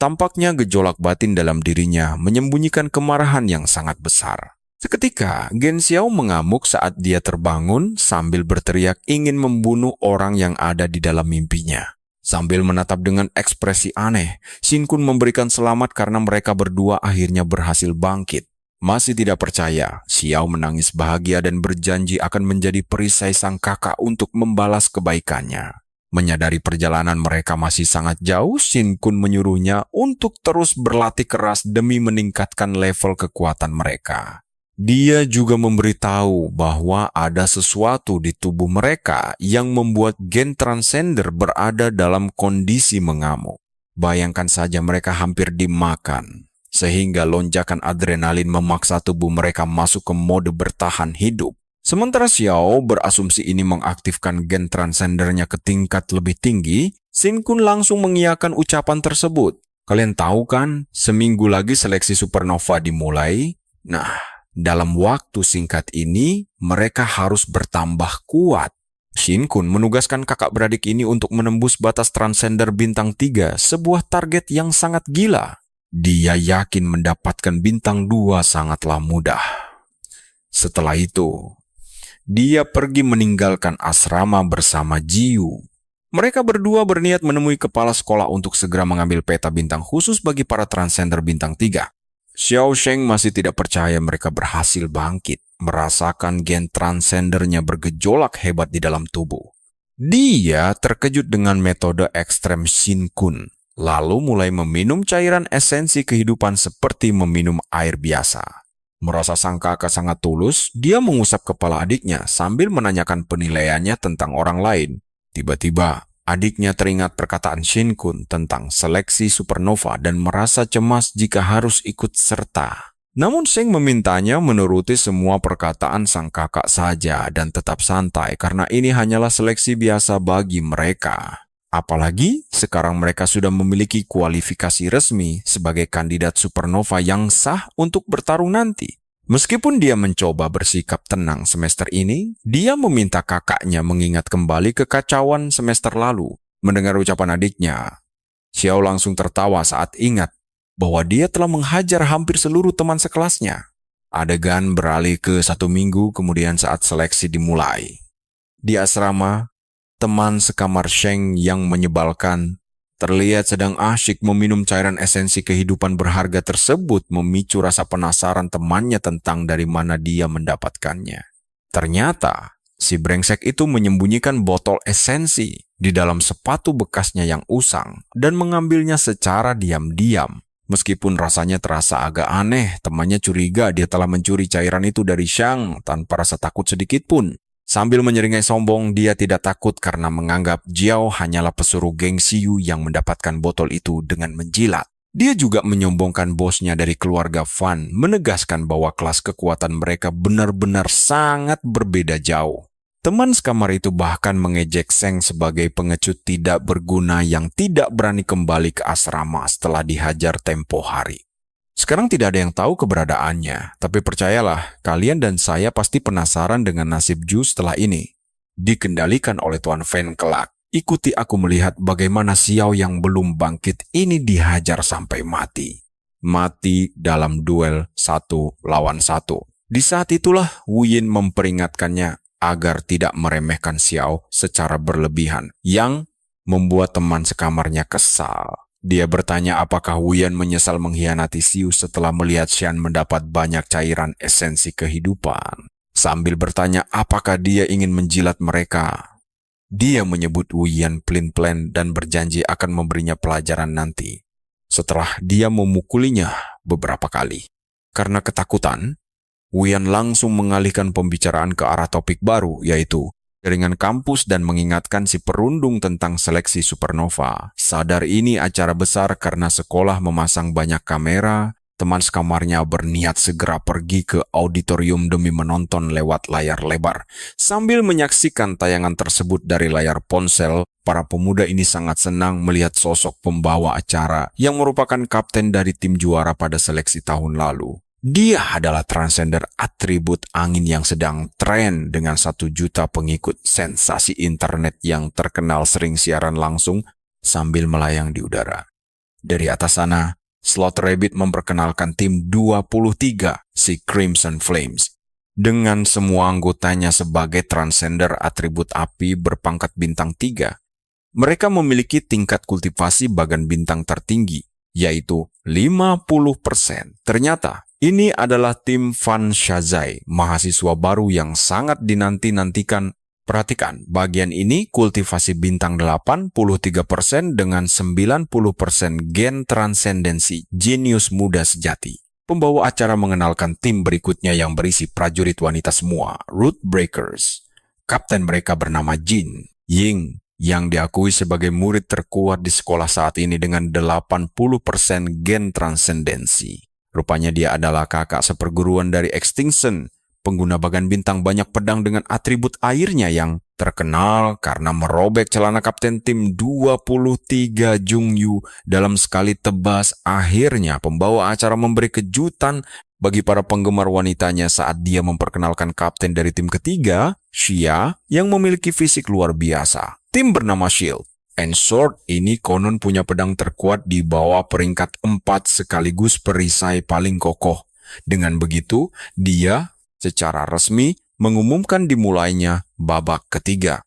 Tampaknya gejolak batin dalam dirinya menyembunyikan kemarahan yang sangat besar. Seketika, Gen Xiao mengamuk saat dia terbangun sambil berteriak ingin membunuh orang yang ada di dalam mimpinya. Sambil menatap dengan ekspresi aneh, Shin Kun memberikan selamat karena mereka berdua akhirnya berhasil bangkit. Masih tidak percaya, Xiao menangis bahagia dan berjanji akan menjadi perisai sang kakak untuk membalas kebaikannya. Menyadari perjalanan mereka masih sangat jauh, Shin Kun menyuruhnya untuk terus berlatih keras demi meningkatkan level kekuatan mereka. Dia juga memberitahu bahwa ada sesuatu di tubuh mereka yang membuat gen transender berada dalam kondisi mengamuk. Bayangkan saja mereka hampir dimakan. Sehingga lonjakan adrenalin memaksa tubuh mereka masuk ke mode bertahan hidup. Sementara Xiao berasumsi ini mengaktifkan gen transendernya ke tingkat lebih tinggi, Shin Kun langsung mengiyakan ucapan tersebut. Kalian tahu kan, seminggu lagi seleksi supernova dimulai? Nah, dalam waktu singkat ini, mereka harus bertambah kuat. Shin Kun menugaskan kakak beradik ini untuk menembus batas transender bintang 3, sebuah target yang sangat gila. Dia yakin mendapatkan bintang 2 sangatlah mudah. Setelah itu, dia pergi meninggalkan asrama bersama Jiu. Mereka berdua berniat menemui kepala sekolah untuk segera mengambil peta bintang khusus bagi para transender bintang 3. Xiao Sheng masih tidak percaya mereka berhasil bangkit, merasakan gen transendernya bergejolak hebat di dalam tubuh. Dia terkejut dengan metode ekstrem Shin Kun. Lalu mulai meminum cairan esensi kehidupan seperti meminum air biasa. Merasa sang kakak sangat tulus, dia mengusap kepala adiknya sambil menanyakan penilaiannya tentang orang lain. Tiba-tiba, adiknya teringat perkataan Shin Kun tentang seleksi supernova dan merasa cemas jika harus ikut serta. Namun Sheng memintanya menuruti semua perkataan sang kakak saja dan tetap santai karena ini hanyalah seleksi biasa bagi mereka. Apalagi sekarang mereka sudah memiliki kualifikasi resmi sebagai kandidat supernova yang sah untuk bertarung nanti. Meskipun dia mencoba bersikap tenang semester ini, dia meminta kakaknya mengingat kembali kekacauan semester lalu. Mendengar ucapan adiknya, Xiao langsung tertawa saat ingat bahwa dia telah menghajar hampir seluruh teman sekelasnya. Adegan beralih ke 1 minggu kemudian saat seleksi dimulai. Di asrama, teman sekamar Sheng yang menyebalkan terlihat sedang asyik meminum cairan esensi kehidupan berharga tersebut memicu rasa penasaran temannya tentang dari mana dia mendapatkannya. Ternyata, si brengsek itu menyembunyikan botol esensi di dalam sepatu bekasnya yang usang dan mengambilnya secara diam-diam. Meskipun rasanya terasa agak aneh, temannya curiga dia telah mencuri cairan itu dari Shang tanpa rasa takut sedikit pun. Sambil menyeringai sombong, dia tidak takut karena menganggap Jiao hanyalah pesuruh geng Xiu yang mendapatkan botol itu dengan menjilat. Dia juga menyombongkan bosnya dari keluarga Fan, menegaskan bahwa kelas kekuatan mereka benar-benar sangat berbeda jauh. Teman sekamar itu bahkan mengejek Sheng sebagai pengecut tidak berguna yang tidak berani kembali ke asrama setelah dihajar tempo hari. Sekarang tidak ada yang tahu keberadaannya, tapi percayalah, kalian dan saya pasti penasaran dengan nasib Ju setelah ini. Dikendalikan oleh Tuan Fan kelak. Ikuti aku melihat bagaimana Xiao yang belum bangkit ini dihajar sampai mati. Mati dalam duel 1 lawan 1. Di saat itulah Wu Yin memperingatkannya agar tidak meremehkan Xiao secara berlebihan, yang membuat teman sekamarnya kesal. Dia bertanya apakah Wuyan menyesal mengkhianati Xiu setelah melihat Xian mendapat banyak cairan esensi kehidupan. Sambil bertanya apakah dia ingin menjilat mereka. Dia menyebut Wuyan pelin-pelan dan berjanji akan memberinya pelajaran nanti. Setelah dia memukulinya beberapa kali. Karena ketakutan, Wuyan langsung mengalihkan pembicaraan ke arah topik baru, yaitu jaringan kampus dan mengingatkan si perundung tentang seleksi supernova. Sadar ini acara besar karena sekolah memasang banyak kamera, teman sekamarnya berniat segera pergi ke auditorium demi menonton lewat layar lebar. Sambil menyaksikan tayangan tersebut dari layar ponsel, para pemuda ini sangat senang melihat sosok pembawa acara yang merupakan kapten dari tim juara pada seleksi tahun lalu. Dia adalah transender atribut angin yang sedang tren dengan 1 juta pengikut, sensasi internet yang terkenal sering siaran langsung sambil melayang di udara. Dari atas sana, Slot Rabbit memperkenalkan tim 23, si Crimson Flames, dengan semua anggotanya sebagai transender atribut api berpangkat bintang 3. Mereka memiliki tingkat kultivasi bagan bintang tertinggi, yaitu 50%. Ternyata, ini adalah tim Fan Shazai, mahasiswa baru yang sangat dinanti-nantikan. Perhatikan, bagian ini kultivasi bintang 83% dengan 90% gen transendensi, jenius muda sejati. Pembawa acara mengenalkan tim berikutnya yang berisi prajurit wanita semua, Root Breakers. Kapten mereka bernama Jin Ying, yang diakui sebagai murid terkuat di sekolah saat ini dengan 80% gen transendensi. Rupanya dia adalah kakak seperguruan dari Extinction, pengguna bagan bintang banyak pedang dengan atribut airnya yang terkenal karena merobek celana kapten tim 23 Jungyu dalam sekali tebas. Akhirnya pembawa acara memberi kejutan bagi para penggemar wanitanya saat dia memperkenalkan kapten dari tim ketiga, Xia, yang memiliki fisik luar biasa. Tim bernama Shield and Sword ini konon punya pedang terkuat di bawah peringkat 4 sekaligus perisai paling kokoh. Dengan begitu, dia secara resmi mengumumkan dimulainya babak ketiga.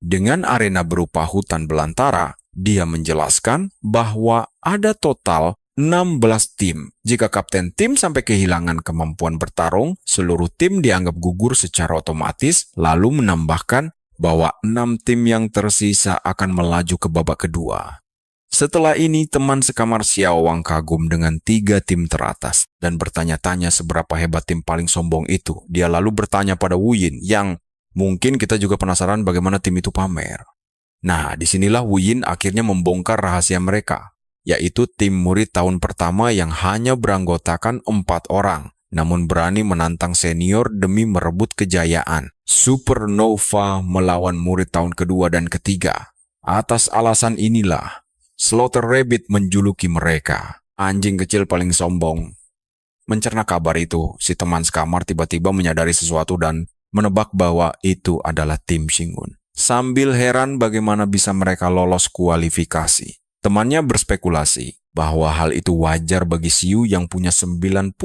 Dengan arena berupa hutan belantara, dia menjelaskan bahwa ada total 16 tim. Jika kapten tim sampai kehilangan kemampuan bertarung, seluruh tim dianggap gugur secara otomatis, lalu menambahkan bahwa 6 tim yang tersisa akan melaju ke babak kedua. Setelah ini, teman sekamar Xiao Wang kagum dengan 3 tim teratas dan bertanya-tanya seberapa hebat tim paling sombong itu. Dia lalu bertanya pada Wu Yin yang mungkin kita juga penasaran bagaimana tim itu pamer. Nah, disinilah Wu Yin akhirnya membongkar rahasia mereka, yaitu tim murid tahun pertama yang hanya beranggotakan 4 orang, namun berani menantang senior demi merebut kejayaan. Supernova melawan murid tahun kedua dan ketiga. Atas alasan inilah, Slaughter Rabbit menjuluki mereka anjing kecil paling sombong. Mencerna kabar itu, si teman sekamar tiba-tiba menyadari sesuatu dan menebak bahwa itu adalah tim Shingun. Sambil heran bagaimana bisa mereka lolos kualifikasi, temannya berspekulasi bahwa hal itu wajar bagi Xiu yang punya 95%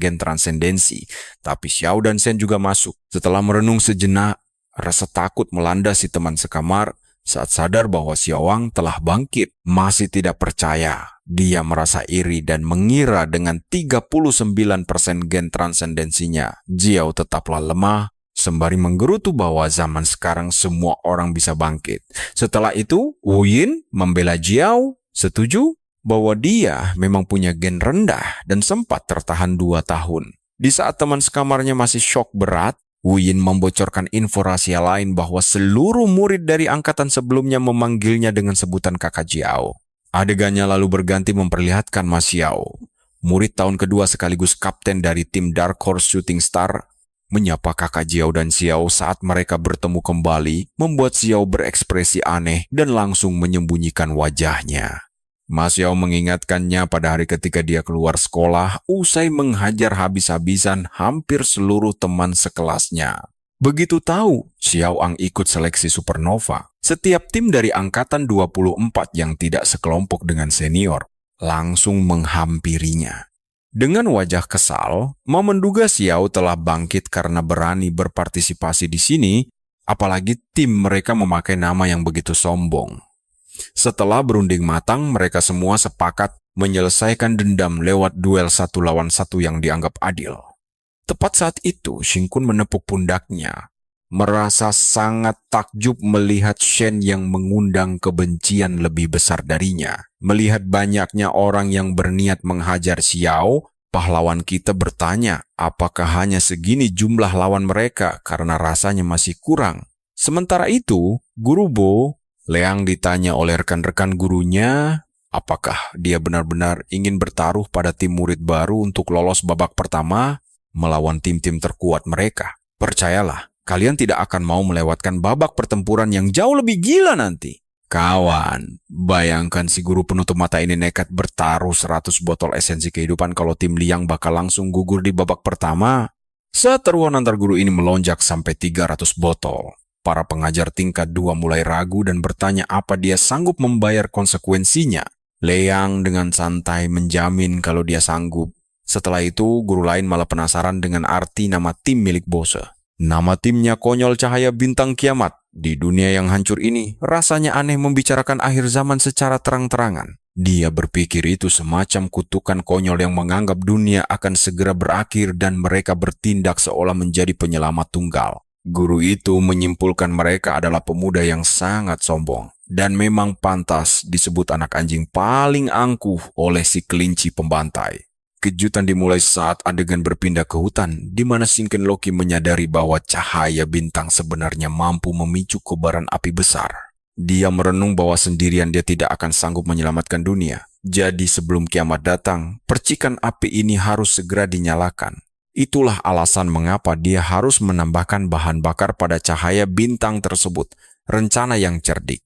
gen transendensi, tapi Xiao dan Shen juga masuk. Setelah merenung sejenak, rasa takut melanda si teman sekamar saat sadar bahwa Xiaowang telah bangkit. Masih tidak percaya, dia merasa iri dan mengira dengan 39% gen transendensinya, Jiao tetaplah lemah, sembari menggerutu bahwa zaman sekarang semua orang bisa bangkit. Setelah itu, Wu Yin membela Jiao, setuju bahwa dia memang punya gen rendah dan sempat tertahan 2 tahun. Di saat teman sekamarnya masih syok berat, Wu Yin membocorkan info rahasia lain bahwa seluruh murid dari angkatan sebelumnya memanggilnya dengan sebutan kakak Jiao. Adegannya lalu berganti memperlihatkan Mas Xiao, murid tahun kedua sekaligus kapten dari tim Dark Horse Shooting Star, menyapa kakak Jiao dan Xiao saat mereka bertemu kembali, membuat Xiao berekspresi aneh dan langsung menyembunyikan wajahnya. Mas Xiao mengingatkannya pada hari ketika dia keluar sekolah usai menghajar habis-habisan hampir seluruh teman sekelasnya. Begitu tahu Xiao Ang ikut seleksi supernova, setiap tim dari angkatan 24 yang tidak sekelompok dengan senior langsung menghampirinya. Dengan wajah kesal, mau menduga Xiao telah bangkit karena berani berpartisipasi di sini, apalagi tim mereka memakai nama yang begitu sombong. Setelah berunding matang, mereka semua sepakat menyelesaikan dendam lewat duel 1 lawan 1 yang dianggap adil. Tepat saat itu, Shingkun menepuk pundaknya, merasa sangat takjub melihat Shen yang mengundang kebencian lebih besar darinya. Melihat banyaknya orang yang berniat menghajar Xiao, pahlawan kita bertanya apakah hanya segini jumlah lawan mereka karena rasanya masih kurang. Sementara itu, Guru Bo, Liang ditanya oleh rekan-rekan gurunya, apakah dia benar-benar ingin bertaruh pada tim murid baru untuk lolos babak pertama melawan tim-tim terkuat mereka. Percayalah, kalian tidak akan mau melewatkan babak pertempuran yang jauh lebih gila nanti. Kawan, bayangkan si guru penutup mata ini nekat bertaruh 100 botol esensi kehidupan kalau tim Liang bakal langsung gugur di babak pertama. Seteruan antar guru ini melonjak sampai 300 botol. Para pengajar tingkat 2 mulai ragu dan bertanya apa dia sanggup membayar konsekuensinya. Liang dengan santai menjamin kalau dia sanggup. Setelah itu, guru lain malah penasaran dengan arti nama tim milik Bose. Nama timnya konyol cahaya bintang kiamat. Di dunia yang hancur ini, rasanya aneh membicarakan akhir zaman secara terang-terangan. Dia berpikir itu semacam kutukan konyol yang menganggap dunia akan segera berakhir dan mereka bertindak seolah menjadi penyelamat tunggal. Guru itu menyimpulkan mereka adalah pemuda yang sangat sombong dan memang pantas disebut anak anjing paling angkuh oleh si kelinci pembantai. Kejutan dimulai saat adegan berpindah ke hutan, di mana Shinken Loki menyadari bahwa cahaya bintang sebenarnya mampu memicu kobaran api besar. Dia merenung bahwa sendirian dia tidak akan sanggup menyelamatkan dunia. Jadi sebelum kiamat datang, percikan api ini harus segera dinyalakan. Itulah alasan mengapa dia harus menambahkan bahan bakar pada cahaya bintang tersebut, rencana yang cerdik.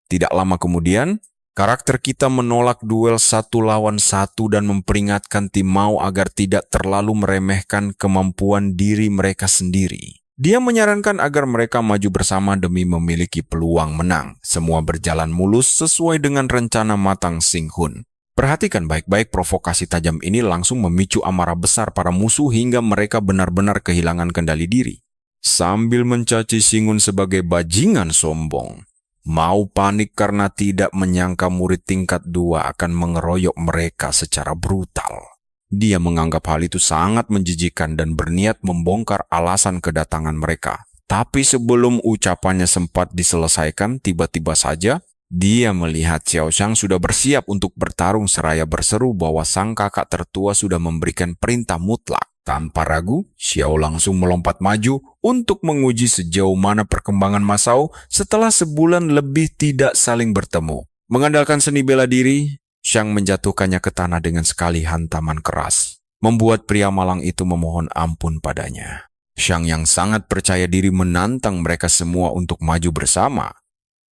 Tidak lama kemudian, karakter kita menolak duel 1 lawan 1 dan memperingatkan tim Mao agar tidak terlalu meremehkan kemampuan diri mereka sendiri. Dia menyarankan agar mereka maju bersama demi memiliki peluang menang. Semua berjalan mulus sesuai dengan rencana matang Sing Hun. Perhatikan baik-baik, provokasi tajam ini langsung memicu amarah besar para musuh hingga mereka benar-benar kehilangan kendali diri. Sambil mencaci Sing Hun sebagai bajingan sombong, Mao panik karena tidak menyangka murid tingkat 2 akan mengeroyok mereka secara brutal. Dia menganggap hal itu sangat menjijikan dan berniat membongkar alasan kedatangan mereka. Tapi sebelum ucapannya sempat diselesaikan, tiba-tiba saja dia melihat Xiao Shang sudah bersiap untuk bertarung seraya berseru bahwa sang kakak tertua sudah memberikan perintah mutlak. Tanpa ragu, Xiao langsung melompat maju untuk menguji sejauh mana perkembangan Masao setelah sebulan lebih tidak saling bertemu. Mengandalkan seni bela diri, Shang menjatuhkannya ke tanah dengan sekali hantaman keras, membuat pria malang itu memohon ampun padanya. Shang yang sangat percaya diri menantang mereka semua untuk maju bersama,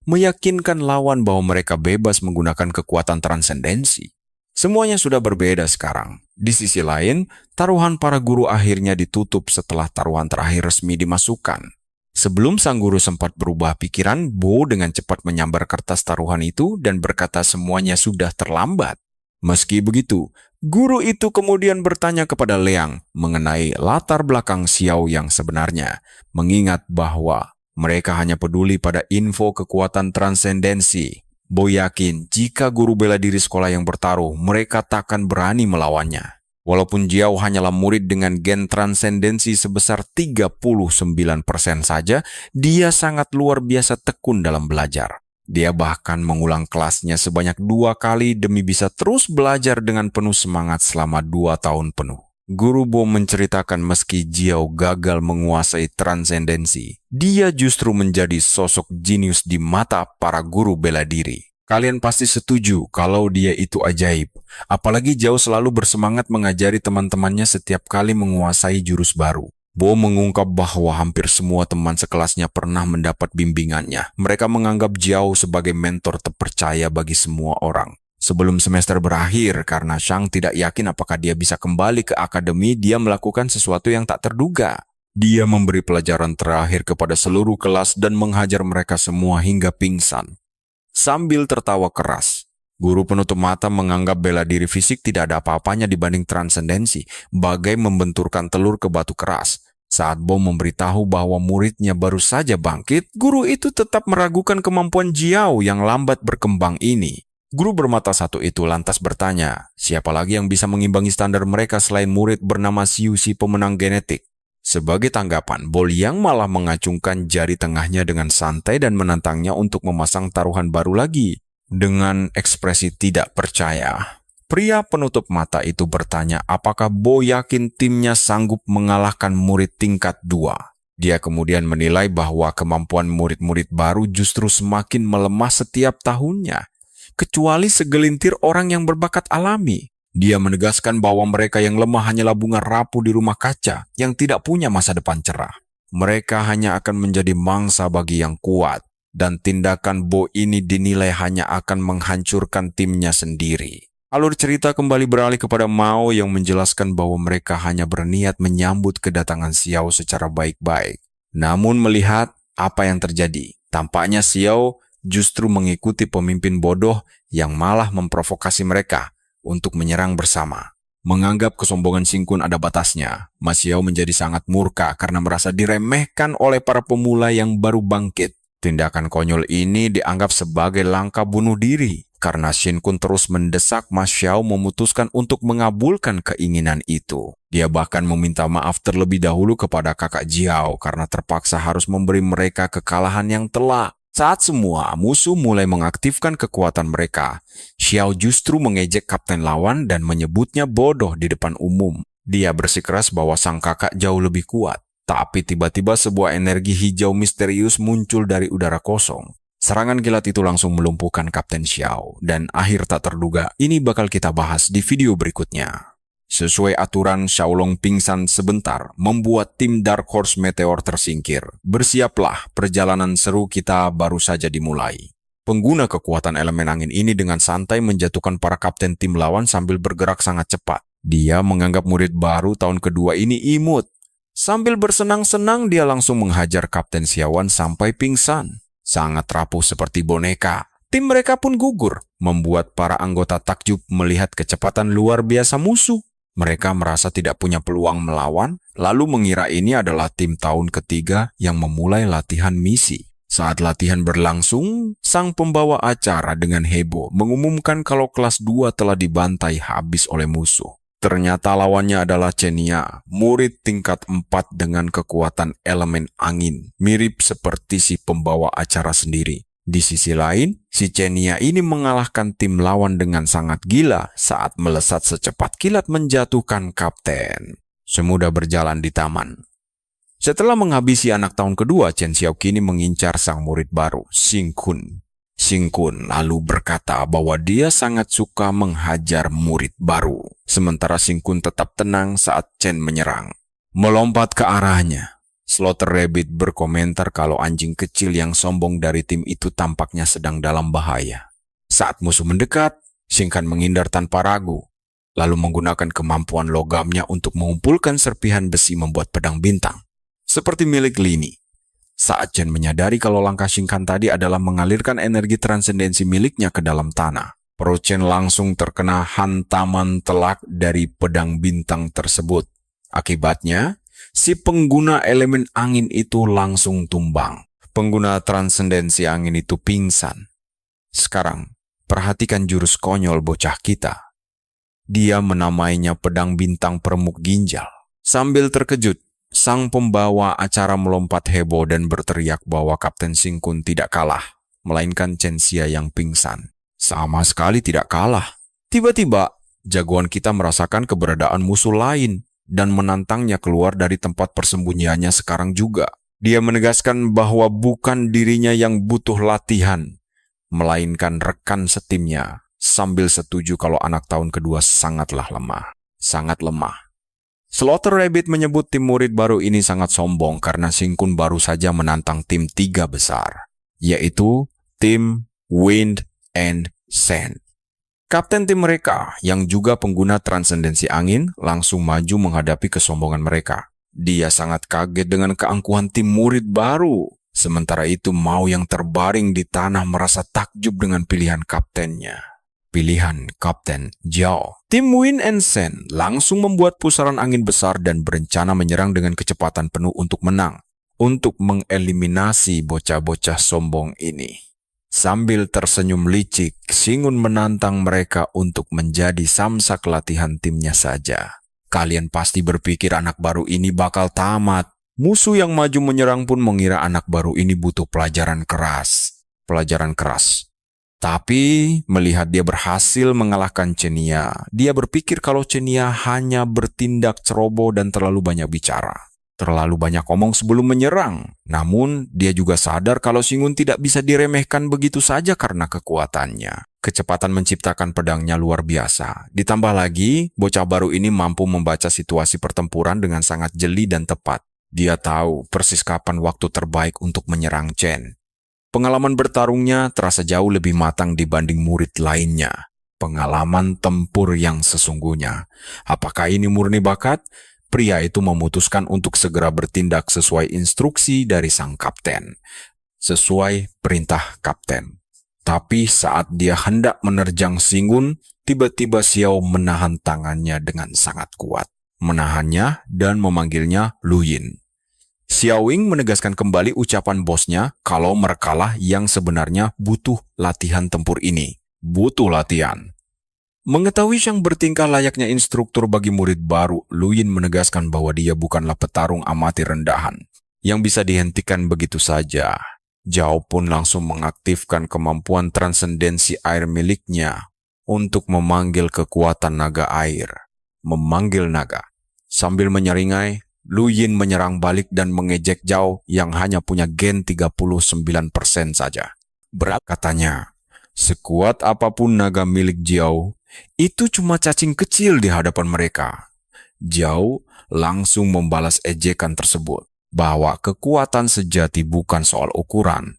meyakinkan lawan bahwa mereka bebas menggunakan kekuatan transendensi. Semuanya sudah berbeda sekarang. Di sisi lain, taruhan para guru akhirnya ditutup setelah taruhan terakhir resmi dimasukkan. Sebelum sang guru sempat berubah pikiran, Bo dengan cepat menyambar kertas taruhan itu dan berkata semuanya sudah terlambat. Meski begitu, guru itu kemudian bertanya kepada Liang mengenai latar belakang Xiao yang sebenarnya, mengingat bahwa mereka hanya peduli pada info kekuatan transendensi. Bo yakin jika guru bela diri sekolah yang bertaruh, mereka takkan berani melawannya. Walaupun Jiao hanyalah murid dengan gen transendensi sebesar 39% saja, dia sangat luar biasa tekun dalam belajar. Dia bahkan mengulang kelasnya sebanyak 2 kali demi bisa terus belajar dengan penuh semangat selama 2 tahun penuh. Guru Bo menceritakan meski Jiao gagal menguasai transendensi, dia justru menjadi sosok jenius di mata para guru bela diri. Kalian pasti setuju kalau dia itu ajaib. Apalagi Jiao selalu bersemangat mengajari teman-temannya setiap kali menguasai jurus baru. Bo mengungkap bahwa hampir semua teman sekelasnya pernah mendapat bimbingannya. Mereka menganggap Jiao sebagai mentor terpercaya bagi semua orang. Sebelum semester berakhir, karena Shang tidak yakin apakah dia bisa kembali ke akademi, dia melakukan sesuatu yang tak terduga. Dia memberi pelajaran terakhir kepada seluruh kelas dan menghajar mereka semua hingga pingsan. Sambil tertawa keras, guru penutup mata menganggap bela diri fisik tidak ada apa-apanya dibanding transendensi, bagai membenturkan telur ke batu keras. Saat Bo memberitahu bahwa muridnya baru saja bangkit, guru itu tetap meragukan kemampuan Jiao yang lambat berkembang ini. Guru bermata satu itu lantas bertanya, siapa lagi yang bisa mengimbangi standar mereka selain murid bernama Xiu si pemenang genetik? Sebagai tanggapan, Bo Liang malah mengacungkan jari tengahnya dengan santai dan menantangnya untuk memasang taruhan baru lagi. Dengan ekspresi tidak percaya, pria penutup mata itu bertanya apakah Bo yakin timnya sanggup mengalahkan murid tingkat 2. Dia kemudian menilai bahwa kemampuan murid-murid baru justru semakin melemah setiap tahunnya, kecuali segelintir orang yang berbakat alami. Dia menegaskan bahwa mereka yang lemah hanyalah bunga rapuh di rumah kaca yang tidak punya masa depan cerah. Mereka hanya akan menjadi mangsa bagi yang kuat, dan tindakan Bo ini dinilai hanya akan menghancurkan timnya sendiri. Alur cerita kembali beralih kepada Mao yang menjelaskan bahwa mereka hanya berniat menyambut kedatangan Xiao secara baik-baik. Namun melihat apa yang terjadi, tampaknya Xiao justru mengikuti pemimpin bodoh yang malah memprovokasi mereka untuk menyerang bersama. Menganggap kesombongan Xing Kun ada batasnya, Ma Xiao menjadi sangat murka karena merasa diremehkan oleh para pemula yang baru bangkit. Tindakan konyol ini dianggap sebagai langkah bunuh diri karena Xing Kun terus mendesak Ma Xiao memutuskan untuk mengabulkan keinginan itu. Dia bahkan meminta maaf terlebih dahulu kepada kakak Jiao karena terpaksa harus memberi mereka kekalahan yang telak. Saat semua musuh mulai mengaktifkan kekuatan mereka, Xiao justru mengejek kapten lawan dan menyebutnya bodoh di depan umum. Dia bersikeras bahwa sang kakak jauh lebih kuat. Tapi tiba-tiba sebuah energi hijau misterius muncul dari udara kosong. Serangan kilat itu langsung melumpuhkan Kapten Xiao, dan akhir tak terduga ini bakal kita bahas di video berikutnya. Sesuai aturan, Xiaolong pingsan sebentar, membuat tim Dark Horse Meteor tersingkir. Bersiaplah, perjalanan seru kita baru saja dimulai. Pengguna kekuatan elemen angin ini dengan santai menjatuhkan para kapten tim lawan sambil bergerak sangat cepat. Dia menganggap murid baru tahun kedua ini imut. Sambil bersenang-senang dia langsung menghajar Kapten Xiaowan sampai pingsan. Sangat rapuh seperti boneka. Tim mereka pun gugur, membuat para anggota takjub melihat kecepatan luar biasa musuh. Mereka merasa tidak punya peluang melawan, lalu mengira ini adalah tim tahun ketiga yang memulai latihan misi. Saat latihan berlangsung, sang pembawa acara dengan heboh mengumumkan kalau kelas 2 telah dibantai habis oleh musuh. Ternyata lawannya adalah Chenia, murid tingkat 4 dengan kekuatan elemen angin, mirip seperti si pembawa acara sendiri. Di sisi lain, si Chenia ini mengalahkan tim lawan dengan sangat gila saat melesat secepat kilat menjatuhkan kapten. Semudah berjalan di taman. Setelah menghabisi anak tahun kedua, Chen Xiao kini mengincar sang murid baru, Xing Kun. Xing Kun lalu berkata bahwa dia sangat suka menghajar murid baru. Sementara Xing Kun tetap tenang saat Chen menyerang. Melompat ke arahnya. Slaughter Rabbit berkomentar kalau anjing kecil yang sombong dari tim itu tampaknya sedang dalam bahaya. Saat musuh mendekat, Xing Kun menghindar tanpa ragu, lalu menggunakan kemampuan logamnya untuk mengumpulkan serpihan besi membuat pedang bintang, seperti milik Lini. Saat Chen menyadari kalau langkah Xing Kun tadi adalah mengalirkan energi transendensi miliknya ke dalam tanah, perut Chen langsung terkena hantaman telak dari pedang bintang tersebut. Akibatnya, si pengguna elemen angin itu langsung tumbang. Pengguna transendensi angin itu pingsan. Sekarang, perhatikan jurus konyol bocah kita. Dia menamainya pedang bintang peremuk ginjal. Sambil terkejut, sang pembawa acara melompat heboh dan berteriak bahwa Kapten Xing Kun tidak kalah, melainkan Chen Xia yang pingsan. Sama sekali tidak kalah. Tiba-tiba, jagoan kita merasakan keberadaan musuh lain dan menantangnya keluar dari tempat persembunyiannya sekarang juga. Dia menegaskan bahwa bukan dirinya yang butuh latihan, melainkan rekan setimnya, sambil setuju kalau anak tahun kedua sangatlah lemah. Sangat lemah. Slaughter Rabbit menyebut tim murid baru ini sangat sombong karena Xing Kun baru saja menantang tim 3 besar, yaitu tim Wind and Sand. Kapten tim mereka, yang juga pengguna transendensi angin, langsung maju menghadapi kesombongan mereka. Dia sangat kaget dengan keangkuhan tim murid baru. Sementara itu Mao yang terbaring di tanah merasa takjub dengan pilihan kaptennya. pilihan Kapten Zhao. Tim Win and Shen langsung membuat pusaran angin besar dan berencana menyerang dengan kecepatan penuh untuk menang, untuk mengeliminasi bocah-bocah sombong ini. Sambil tersenyum licik, Singun menantang mereka untuk menjadi samsak latihan timnya saja. Kalian pasti berpikir anak baru ini bakal tamat. Musuh yang maju menyerang pun mengira anak baru ini butuh pelajaran keras. Tapi melihat dia berhasil mengalahkan Chenia, dia berpikir kalau Chenia hanya bertindak ceroboh dan terlalu banyak bicara. Terlalu banyak omong sebelum menyerang. Namun, dia juga sadar kalau Singun tidak bisa diremehkan begitu saja karena kekuatannya. Kecepatan menciptakan pedangnya luar biasa. Ditambah lagi, bocah baru ini mampu membaca situasi pertempuran dengan sangat jeli dan tepat. Dia tahu persis kapan waktu terbaik untuk menyerang Chen. Pengalaman bertarungnya terasa jauh lebih matang dibanding murid lainnya. Pengalaman tempur yang sesungguhnya. Apakah ini murni bakat? Pria itu memutuskan untuk segera bertindak sesuai instruksi dari sang kapten. Sesuai perintah kapten. Tapi saat dia hendak menerjang Singun, tiba-tiba Xiao menahan tangannya dengan sangat kuat. Menahannya dan memanggilnya Lu Yin. Xiao Wing menegaskan kembali ucapan bosnya kalau merekalah yang sebenarnya butuh latihan tempur ini. Butuh latihan. Mengetahui Xiang bertingkah layaknya instruktur bagi murid baru, Lu Yin menegaskan bahwa dia bukanlah petarung amatir rendahan yang bisa dihentikan begitu saja. Zhao pun langsung mengaktifkan kemampuan transendensi air miliknya untuk memanggil kekuatan naga air. Memanggil naga. Sambil menyeringai, Lu Yin menyerang balik dan mengejek Zhao yang hanya punya gen 39% saja. Berat katanya, sekuat apapun naga milik Zhao, itu cuma cacing kecil di hadapan mereka. Zhao langsung membalas ejekan tersebut, bahwa kekuatan sejati bukan soal ukuran.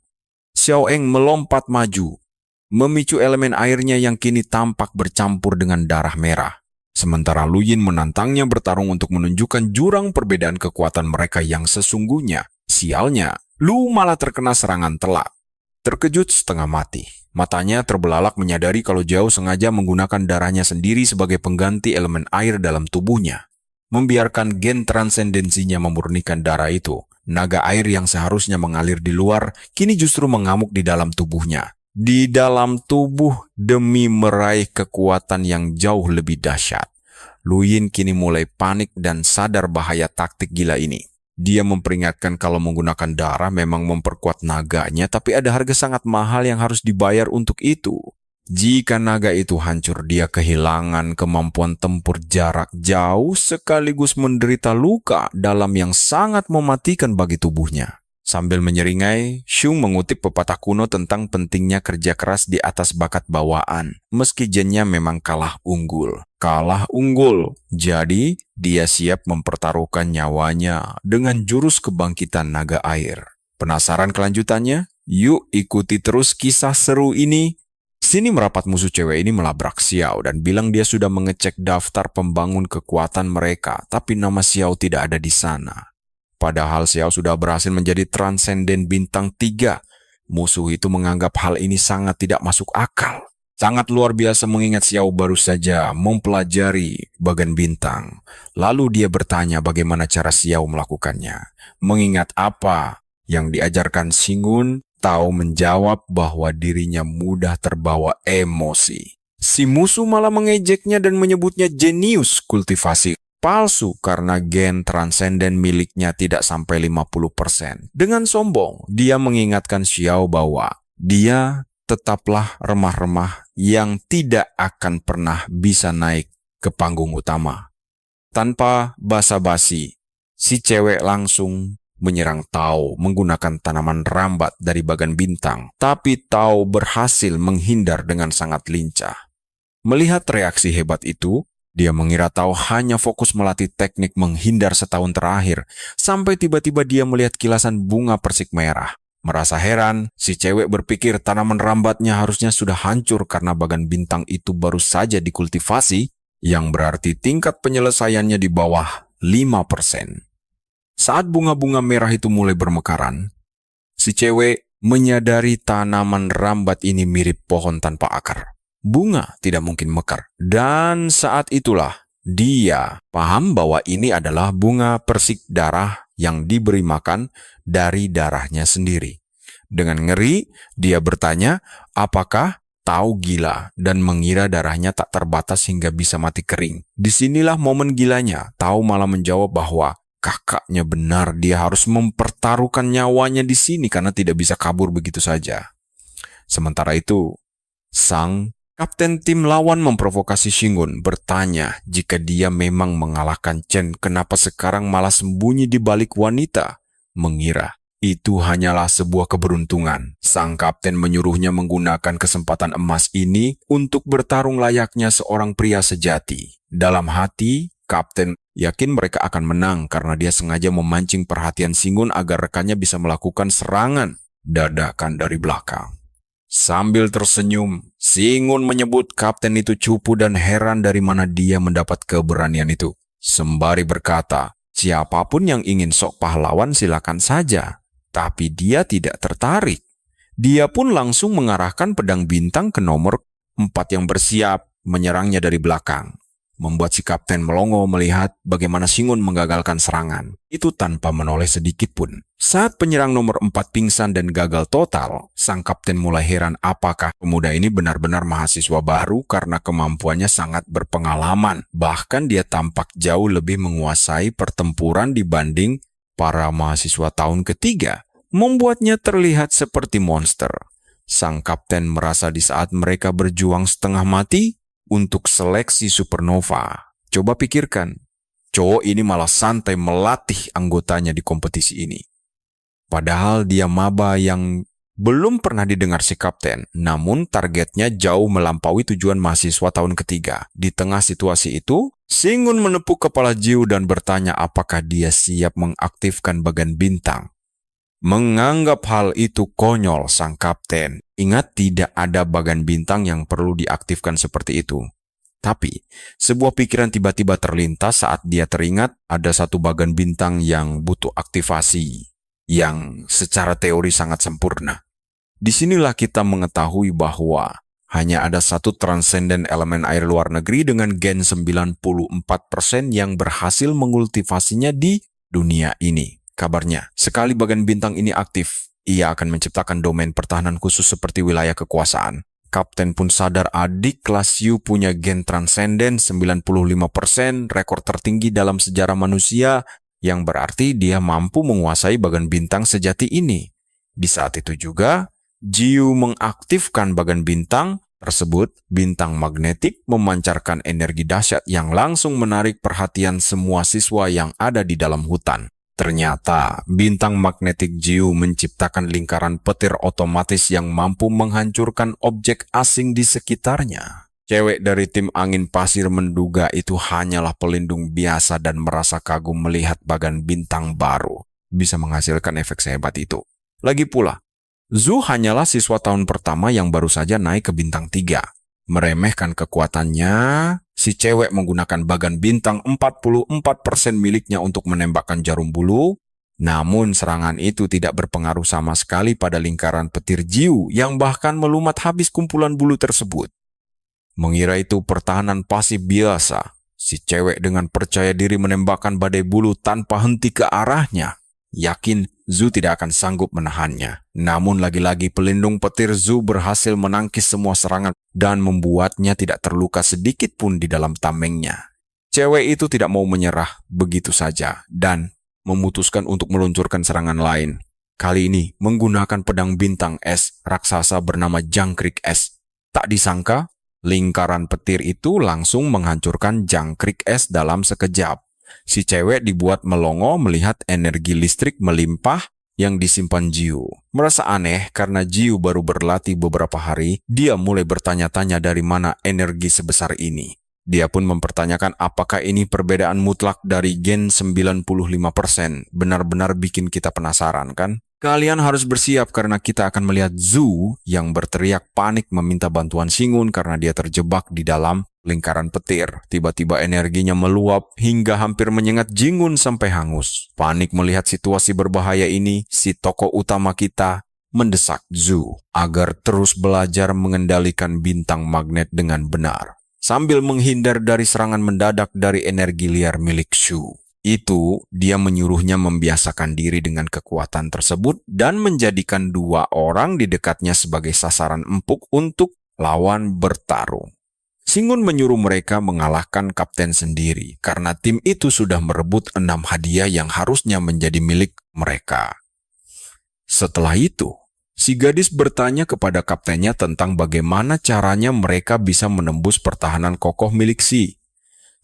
Xiao Eng melompat maju, memicu elemen airnya yang kini tampak bercampur dengan darah merah. Sementara Lu Yin menantangnya bertarung untuk menunjukkan jurang perbedaan kekuatan mereka yang sesungguhnya. Sialnya, Lu malah terkena serangan telak. Terkejut setengah mati. Matanya terbelalak menyadari kalau Zhao sengaja menggunakan darahnya sendiri sebagai pengganti elemen air dalam tubuhnya. Membiarkan gen transendensinya memurnikan darah itu. Naga air yang seharusnya mengalir di luar, kini justru mengamuk di dalam tubuhnya. Di dalam tubuh demi meraih kekuatan yang jauh lebih dahsyat. Lu Yin kini mulai panik dan sadar bahaya taktik gila ini. Dia memperingatkan kalau menggunakan darah memang memperkuat naganya, tapi ada harga sangat mahal yang harus dibayar untuk itu. Jika naga itu hancur, dia kehilangan kemampuan tempur jarak jauh sekaligus menderita luka dalam yang sangat mematikan bagi tubuhnya. Sambil menyeringai, Xiong mengutip pepatah kuno tentang pentingnya kerja keras di atas bakat bawaan, meski gennya memang kalah unggul. Kalah unggul, jadi dia siap mempertaruhkan nyawanya dengan jurus kebangkitan naga air. Penasaran kelanjutannya? Yuk ikuti terus kisah seru ini. Sini merapat musuh cewek ini melabrak Xiao dan bilang dia sudah mengecek daftar pembangun kekuatan mereka, tapi nama Xiao tidak ada di sana. Padahal Xiao sudah berhasil menjadi transenden bintang 3. Musuh itu menganggap hal ini sangat tidak masuk akal. Sangat luar biasa mengingat Xiao baru saja mempelajari bagan bintang. Lalu dia bertanya bagaimana cara Xiao melakukannya. Mengingat apa yang diajarkan Singun, Tao menjawab bahwa dirinya mudah terbawa emosi. Si musuh malah mengejeknya dan menyebutnya jenius kultivasi palsu karena gen transenden miliknya tidak sampai 50%. Dengan sombong, dia mengingatkan Xiao bahwa dia tetaplah remah-remah yang tidak akan pernah bisa naik ke panggung utama. Tanpa basa-basi, si cewek langsung menyerang Tao menggunakan tanaman rambat dari bagan bintang, tapi Tao berhasil menghindar dengan sangat lincah. Melihat reaksi hebat itu, dia mengira Tao hanya fokus melatih teknik menghindar setahun terakhir, sampai tiba-tiba dia melihat kilasan bunga persik merah. Merasa heran, si cewek berpikir tanaman rambatnya harusnya sudah hancur karena bagan bintang itu baru saja dikultivasi, yang berarti tingkat penyelesaiannya di bawah 5%. Saat bunga-bunga merah itu mulai bermekaran, si cewek menyadari tanaman rambat ini mirip pohon tanpa akar. bunga tidak mungkin mekar. Dan saat itulah dia paham bahwa ini adalah bunga persik darah yang diberi makan dari darahnya sendiri. Dengan ngeri, dia bertanya, apakah tahu gila dan mengira darahnya tak terbatas hingga bisa mati kering. Disinilah momen gilanya. Tahu malah menjawab bahwa kakaknya benar, dia harus mempertaruhkan nyawanya di sini karena tidak bisa kabur begitu saja. Sementara itu, sang kapten tim lawan memprovokasi Shingun, bertanya jika dia memang mengalahkan Chen, kenapa sekarang malah sembunyi di balik wanita? Mengira itu hanyalah sebuah keberuntungan. Sang kapten menyuruhnya menggunakan kesempatan emas ini untuk bertarung layaknya seorang pria sejati. Dalam hati, kapten yakin mereka akan menang karena dia sengaja memancing perhatian Shingun agar rekannya bisa melakukan serangan dadakan dari belakang. Sambil tersenyum, Shingun menyebut kapten itu cupu dan heran dari mana dia mendapat keberanian itu. Sembari berkata, siapapun yang ingin sok pahlawan silakan saja. Tapi dia tidak tertarik. Dia pun langsung mengarahkan pedang bintang ke nomor 4 yang bersiap menyerangnya dari belakang. Membuat si kapten melongo melihat bagaimana Shingun menggagalkan serangan. Itu tanpa menoleh sedikit pun. Saat penyerang nomor 4 pingsan dan gagal total, sang kapten mulai heran apakah pemuda ini benar-benar mahasiswa baru karena kemampuannya sangat berpengalaman. Bahkan dia tampak jauh lebih menguasai pertempuran dibanding para mahasiswa tahun ketiga, membuatnya terlihat seperti monster. Sang kapten merasa di saat mereka berjuang setengah mati untuk seleksi supernova. Coba pikirkan, cowok ini malah santai melatih anggotanya di kompetisi ini. Padahal dia maba yang belum pernah didengar si kapten, namun targetnya jauh melampaui tujuan mahasiswa tahun ketiga. Di tengah situasi itu, Shingun menepuk kepala Jiu dan bertanya apakah dia siap mengaktifkan bagan bintang. Menganggap hal itu konyol, sang kapten ingat tidak ada bagan bintang yang perlu diaktifkan seperti itu. Tapi, sebuah pikiran tiba-tiba terlintas saat dia teringat ada satu bagan bintang yang butuh aktivasi, yang secara teori sangat sempurna. Disinilah kita mengetahui bahwa hanya ada satu transenden elemen air luar negeri dengan gen 94% yang berhasil mengultivasinya di dunia ini. Kabarnya, sekali bagan bintang ini aktif, ia akan menciptakan domain pertahanan khusus seperti wilayah kekuasaan. Kapten pun sadar adik kelas Yu punya gen transenden 95%, rekor tertinggi dalam sejarah manusia, yang berarti dia mampu menguasai bagan bintang sejati ini. Di saat itu juga, Jiu mengaktifkan bagan bintang tersebut, bintang magnetik memancarkan energi dahsyat yang langsung menarik perhatian semua siswa yang ada di dalam hutan. Ternyata, bintang magnetik Jiu menciptakan lingkaran petir otomatis yang mampu menghancurkan objek asing di sekitarnya. Cewek dari tim angin pasir menduga itu hanyalah pelindung biasa dan merasa kagum melihat bagan bintang baru bisa menghasilkan efek sehebat itu. Lagi pula, Zhu hanyalah siswa tahun pertama yang baru saja naik ke bintang 3. Meremehkan kekuatannya, si cewek menggunakan bagan bintang 44% miliknya untuk menembakkan jarum bulu, namun serangan itu tidak berpengaruh sama sekali pada lingkaran petir Jiu yang bahkan melumat habis kumpulan bulu tersebut. Mengira itu pertahanan pasif biasa, si cewek dengan percaya diri menembakkan badai bulu tanpa henti ke arahnya. Yakin Zhu tidak akan sanggup menahannya. Namun lagi-lagi pelindung petir Zhu berhasil menangkis semua serangan dan membuatnya tidak terluka sedikit pun di dalam tamengnya. Cewek itu tidak mau menyerah begitu saja dan memutuskan untuk meluncurkan serangan lain. Kali ini menggunakan pedang bintang es raksasa bernama jangkrik es. Tak disangka, lingkaran petir itu langsung menghancurkan jangkrik es dalam sekejap. Si cewek dibuat melongo melihat energi listrik melimpah yang disimpan Jiu. Merasa aneh karena Jiu baru berlatih beberapa hari, dia mulai bertanya-tanya dari mana energi sebesar ini. Dia pun mempertanyakan apakah ini perbedaan mutlak dari gen 95%. Benar-benar bikin kita penasaran kan? Kalian harus bersiap karena kita akan melihat Zhu yang berteriak panik meminta bantuan Shingun karena dia terjebak di dalam lingkaran petir. Tiba-tiba energinya meluap hingga hampir menyengat Jingun sampai hangus. Panik melihat situasi berbahaya ini, si tokoh utama kita mendesak Zhu agar terus belajar mengendalikan bintang magnet dengan benar, sambil menghindar dari serangan mendadak dari energi liar milik Shu. Itu, dia menyuruhnya membiasakan diri dengan kekuatan tersebut dan menjadikan dua orang di dekatnya sebagai sasaran empuk untuk lawan bertarung. Singun menyuruh mereka mengalahkan kapten sendiri karena tim itu sudah merebut 6 hadiah yang harusnya menjadi milik mereka. Setelah itu, si gadis bertanya kepada kaptennya tentang bagaimana caranya mereka bisa menembus pertahanan kokoh milik Si.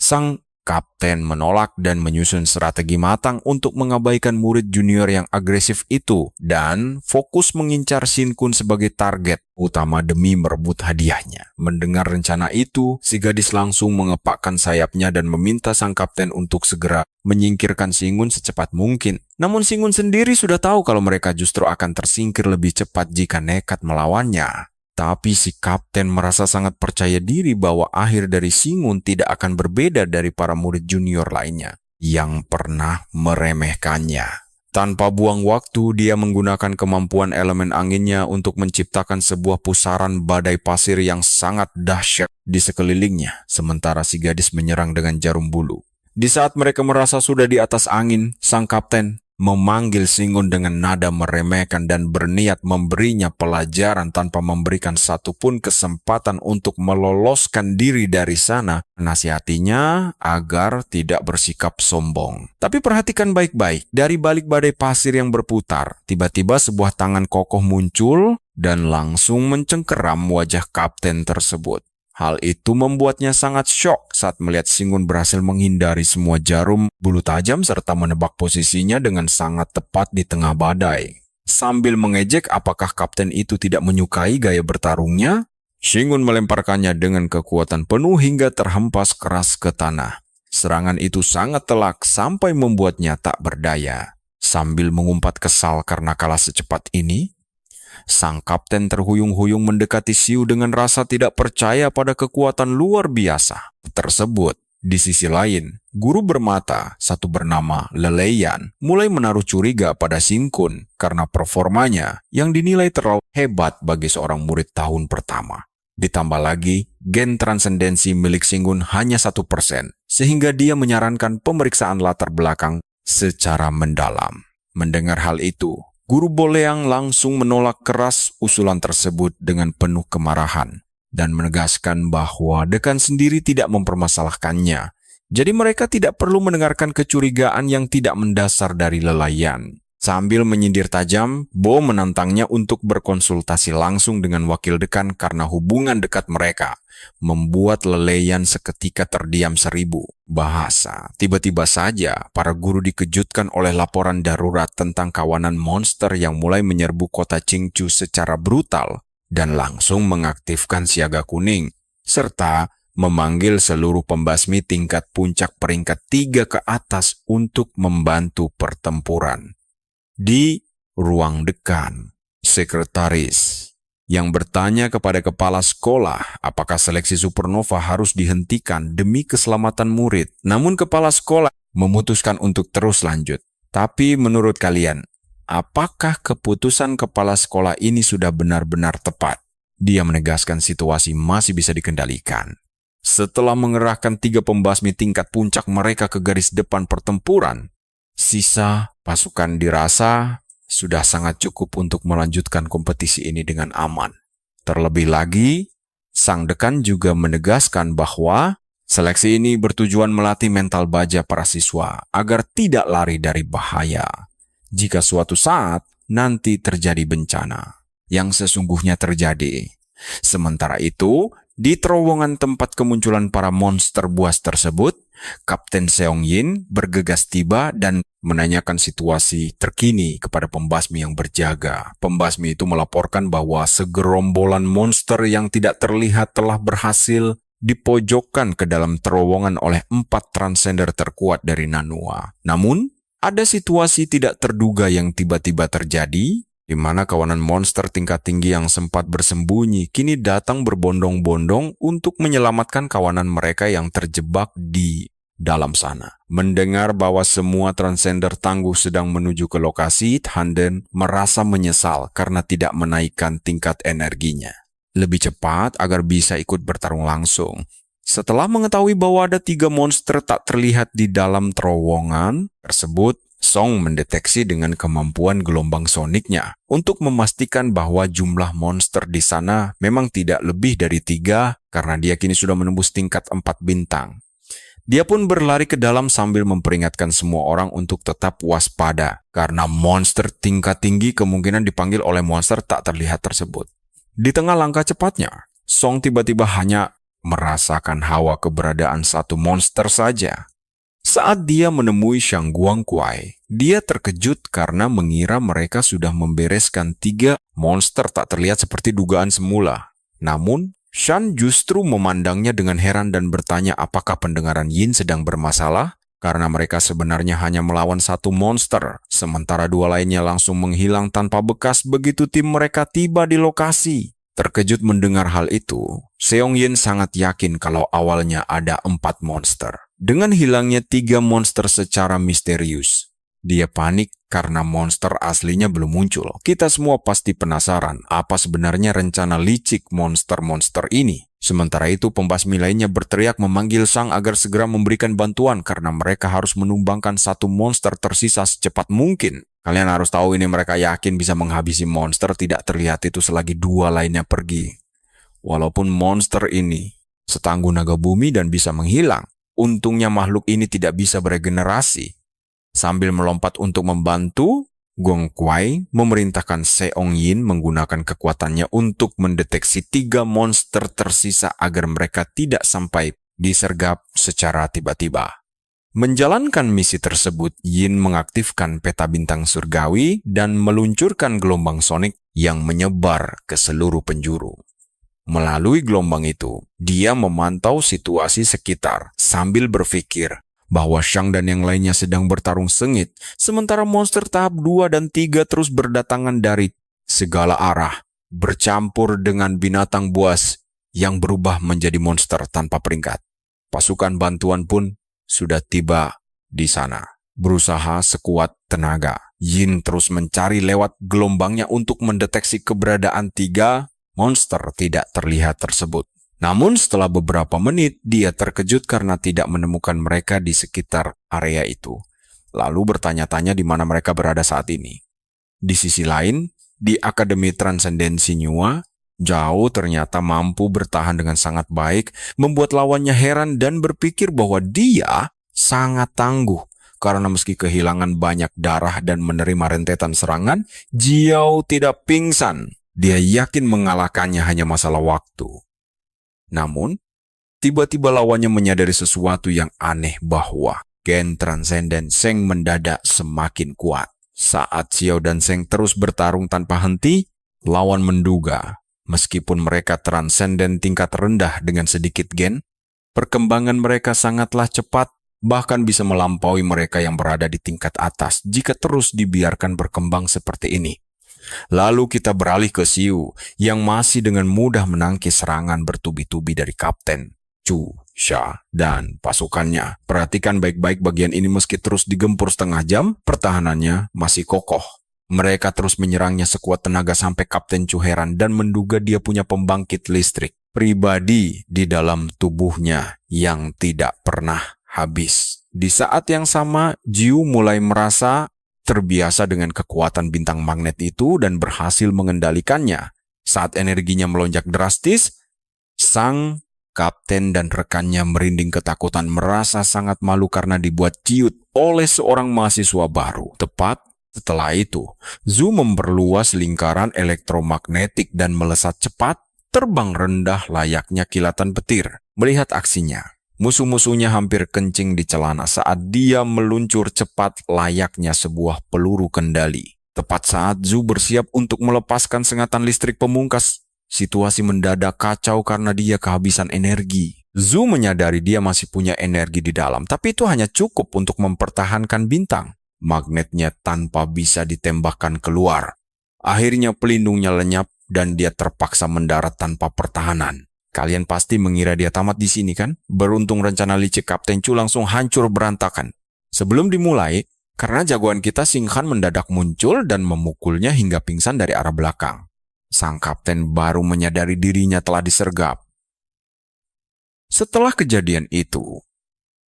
Sang kapten menolak dan menyusun strategi matang untuk mengabaikan murid junior yang agresif itu dan fokus mengincar Shin Kun sebagai target utama demi merebut hadiahnya. Mendengar rencana itu, si gadis langsung mengepakkan sayapnya dan meminta sang kapten untuk segera menyingkirkan Singun secepat mungkin. Namun Singun sendiri sudah tahu kalau mereka justru akan tersingkir lebih cepat jika nekat melawannya. Tapi si kapten merasa sangat percaya diri bahwa akhir dari Singun tidak akan berbeda dari para murid junior lainnya yang pernah meremehkannya. Tanpa buang waktu, dia menggunakan kemampuan elemen anginnya untuk menciptakan sebuah pusaran badai pasir yang sangat dahsyat di sekelilingnya, sementara si gadis menyerang dengan jarum bulu. Di saat mereka merasa sudah di atas angin, sang kapten memanggil Singun dengan nada meremehkan dan berniat memberinya pelajaran tanpa memberikan satupun kesempatan untuk meloloskan diri dari sana. Nasihatinya agar tidak bersikap sombong. Tapi perhatikan baik-baik, dari balik badai pasir yang berputar, tiba-tiba sebuah tangan kokoh muncul dan langsung mencengkeram wajah kapten tersebut. Hal itu membuatnya sangat syok saat melihat Singun berhasil menghindari semua jarum bulu tajam serta menebak posisinya dengan sangat tepat di tengah badai. Sambil mengejek apakah kapten itu tidak menyukai gaya bertarungnya, Singun melemparkannya dengan kekuatan penuh hingga terhempas keras ke tanah. Serangan itu sangat telak sampai membuatnya tak berdaya. Sambil mengumpat kesal karena kalah secepat ini, sang kapten terhuyung-huyung mendekati Siu dengan rasa tidak percaya pada kekuatan luar biasa tersebut. Di sisi lain, guru bermata, satu bernama Leleyan, mulai menaruh curiga pada Shin Kun karena performanya yang dinilai terlalu hebat bagi seorang murid tahun pertama. Ditambah lagi, gen transendensi milik Shin Kun hanya 1%, sehingga dia menyarankan pemeriksaan latar belakang secara mendalam. Mendengar hal itu, Guru Boleang langsung menolak keras usulan tersebut dengan penuh kemarahan dan menegaskan bahwa dekan sendiri tidak mempermasalahkannya. Jadi mereka tidak perlu mendengarkan kecurigaan yang tidak mendasar dari Leleyan. Sambil menyindir tajam, Bo menantangnya untuk berkonsultasi langsung dengan wakil dekan karena hubungan dekat mereka membuat Leleyan seketika terdiam 1000 bahasa. Tiba-tiba saja, para guru dikejutkan oleh laporan darurat tentang kawanan monster yang mulai menyerbu kota Qingchu secara brutal dan langsung mengaktifkan siaga kuning, serta memanggil seluruh pembasmi tingkat puncak peringkat 3 ke atas untuk membantu pertempuran. Di ruang dekan, sekretaris yang bertanya kepada kepala sekolah apakah seleksi supernova harus dihentikan demi keselamatan murid. Namun kepala sekolah memutuskan untuk terus lanjut. Tapi menurut kalian, apakah keputusan kepala sekolah ini sudah benar-benar tepat? Dia menegaskan situasi masih bisa dikendalikan. Setelah mengerahkan 3 pembasmi tingkat puncak mereka ke garis depan pertempuran, sisa pasukan dirasa sudah sangat cukup untuk melanjutkan kompetisi ini dengan aman. Terlebih lagi, sang dekan juga menegaskan bahwa seleksi ini bertujuan melatih mental baja para siswa agar tidak lari dari bahaya jika suatu saat nanti terjadi bencana yang sesungguhnya terjadi. Sementara itu, di terowongan tempat kemunculan para monster buas tersebut, Kapten Seong Yin bergegas tiba dan menanyakan situasi terkini kepada pembasmi yang berjaga. Pembasmi itu melaporkan bahwa segerombolan monster yang tidak terlihat telah berhasil dipojokkan ke dalam terowongan oleh 4 transender terkuat dari Nanua. Namun, ada situasi tidak terduga yang tiba-tiba terjadi, di mana kawanan monster tingkat tinggi yang sempat bersembunyi kini datang berbondong-bondong untuk menyelamatkan kawanan mereka yang terjebak di dalam sana. Mendengar bahwa semua transender tangguh sedang menuju ke lokasi, Tanden merasa menyesal karena tidak menaikkan tingkat energinya lebih cepat agar bisa ikut bertarung langsung. Setelah mengetahui bahwa ada 3 monster tak terlihat di dalam terowongan tersebut, Song mendeteksi dengan kemampuan gelombang soniknya untuk memastikan bahwa jumlah monster di sana memang tidak lebih dari 3 karena dia kini sudah menembus tingkat 4 bintang. Dia pun berlari ke dalam sambil memperingatkan semua orang untuk tetap waspada karena monster tingkat tinggi kemungkinan dipanggil oleh monster tak terlihat tersebut. Di tengah langkah cepatnya, Song tiba-tiba hanya merasakan hawa keberadaan satu monster saja. Saat dia menemui Shang Guangquai, dia terkejut karena mengira mereka sudah membereskan 3 monster tak terlihat seperti dugaan semula. Namun, Shan justru memandangnya dengan heran dan bertanya apakah pendengaran Yin sedang bermasalah karena mereka sebenarnya hanya melawan 1 monster, sementara 2 lainnya langsung menghilang tanpa bekas begitu tim mereka tiba di lokasi. Terkejut mendengar hal itu, Seong Yin sangat yakin kalau awalnya ada 4 monster. Dengan hilangnya 3 monster secara misterius, dia panik karena monster aslinya belum muncul. Kita semua pasti penasaran apa sebenarnya rencana licik monster-monster ini. Sementara itu, pembasmi lainnya berteriak memanggil Sang agar segera memberikan bantuan karena mereka harus menumbangkan 1 monster tersisa secepat mungkin. Kalian harus tahu ini mereka yakin bisa menghabisi monster tidak terlihat itu selagi 2 lainnya pergi. Walaupun monster ini setangguh naga bumi dan bisa menghilang, untungnya makhluk ini tidak bisa beregenerasi. Sambil melompat untuk membantu, Guangquai memerintahkan Seong Yin menggunakan kekuatannya untuk mendeteksi 3 monster tersisa agar mereka tidak sampai disergap secara tiba-tiba. Menjalankan misi tersebut, Yin mengaktifkan peta bintang surgawi dan meluncurkan gelombang sonik yang menyebar ke seluruh penjuru. Melalui gelombang itu, dia memantau situasi sekitar sambil berpikir bahwa Shang dan yang lainnya sedang bertarung sengit, sementara monster tahap 2 dan 3 terus berdatangan dari segala arah, bercampur dengan binatang buas yang berubah menjadi monster tanpa peringkat. Pasukan bantuan pun sudah tiba di sana. Berusaha sekuat tenaga, Yin terus mencari lewat gelombangnya untuk mendeteksi keberadaan 3 monster tidak terlihat tersebut. Namun setelah beberapa menit, dia terkejut karena tidak menemukan mereka di sekitar area itu. Lalu bertanya-tanya di mana mereka berada saat ini. Di sisi lain, di Akademi Transendensi Nyua, Zhao ternyata mampu bertahan dengan sangat baik, membuat lawannya heran dan berpikir bahwa dia sangat tangguh. Karena meski kehilangan banyak darah dan menerima rentetan serangan, Zhao tidak pingsan. Dia yakin mengalahkannya hanya masalah waktu. Namun, tiba-tiba lawannya menyadari sesuatu yang aneh bahwa gen transenden Zheng mendadak semakin kuat. Saat Xiao dan Zheng terus bertarung tanpa henti, lawan menduga meskipun mereka transenden tingkat rendah dengan sedikit gen, perkembangan mereka sangatlah cepat, bahkan bisa melampaui mereka yang berada di tingkat atas jika terus dibiarkan berkembang seperti ini. Lalu kita beralih ke Xiu, yang masih dengan mudah menangkis serangan bertubi-tubi dari Kapten Chu Sha dan pasukannya. Perhatikan baik-baik bagian ini, meski terus digempur setengah jam, pertahanannya masih kokoh. Mereka terus menyerangnya sekuat tenaga sampai Kapten Chu heran dan menduga dia punya pembangkit listrik pribadi di dalam tubuhnya yang tidak pernah habis. Di saat yang sama, Jiu mulai merasa terbiasa dengan kekuatan bintang magnet itu dan berhasil mengendalikannya. Saat energinya melonjak drastis, sang kapten dan rekannya merinding ketakutan, merasa sangat malu karena dibuat ciut oleh seorang mahasiswa baru. Tepat setelah itu, Zhu memperluas lingkaran elektromagnetik dan melesat cepat, terbang rendah layaknya kilatan petir. Melihat aksinya, musuh-musuhnya hampir kencing di celana saat dia meluncur cepat layaknya sebuah peluru kendali. Tepat saat Zhu bersiap untuk melepaskan sengatan listrik pemungkas, situasi mendadak kacau karena dia kehabisan energi. Zhu menyadari dia masih punya energi di dalam, tapi itu hanya cukup untuk mempertahankan bintang. Magnetnya tanpa bisa ditembakkan keluar. Akhirnya pelindungnya lenyap dan dia terpaksa mendarat tanpa pertahanan. Kalian pasti mengira dia tamat di sini kan? Beruntung rencana licik Kapten Chu langsung hancur berantakan. Sebelum dimulai, karena jagoan kita Sing Han mendadak muncul dan memukulnya hingga pingsan dari arah belakang. Sang kapten baru menyadari dirinya telah disergap. Setelah kejadian itu,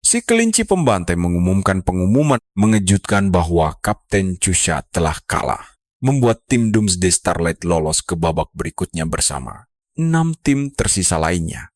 si kelinci pembantai mengumumkan pengumuman mengejutkan bahwa Kapten Chusha telah kalah, membuat tim Doomsday Starlight lolos ke babak berikutnya bersama 6 tim tersisa lainnya.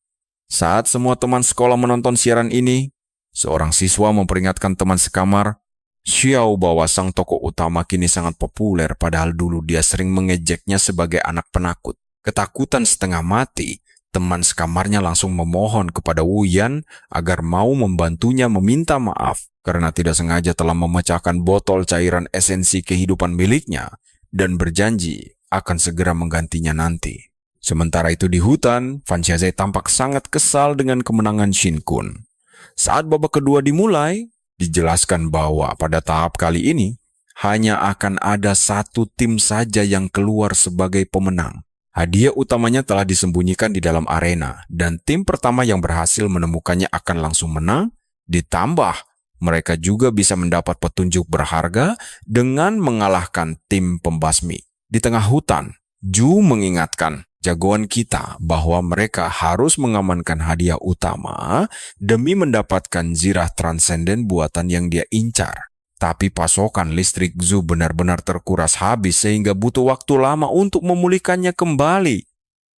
Saat semua teman sekolah menonton siaran ini, seorang siswa memperingatkan teman sekamar, Xiao bahwa sang tokoh utama kini sangat populer padahal dulu dia sering mengejeknya sebagai anak penakut. Ketakutan setengah mati, teman sekamarnya langsung memohon kepada Wu Yan agar mau membantunya meminta maaf karena tidak sengaja telah memecahkan botol cairan esensi kehidupan miliknya dan berjanji akan segera menggantinya nanti. Sementara itu di hutan, Fan Xiaozai tampak sangat kesal dengan kemenangan Shin Kun. Saat babak kedua dimulai, dijelaskan bahwa pada tahap kali ini, hanya akan ada satu tim saja yang keluar sebagai pemenang. Hadiah utamanya telah disembunyikan di dalam arena, dan tim pertama yang berhasil menemukannya akan langsung menang, ditambah mereka juga bisa mendapat petunjuk berharga dengan mengalahkan tim pembasmi. Di tengah hutan, Ju mengingatkan jagoan kita bahwa mereka harus mengamankan hadiah utama demi mendapatkan zirah transenden buatan yang dia incar. Tapi pasokan listrik Zhu benar-benar terkuras habis sehingga butuh waktu lama untuk memulihkannya kembali.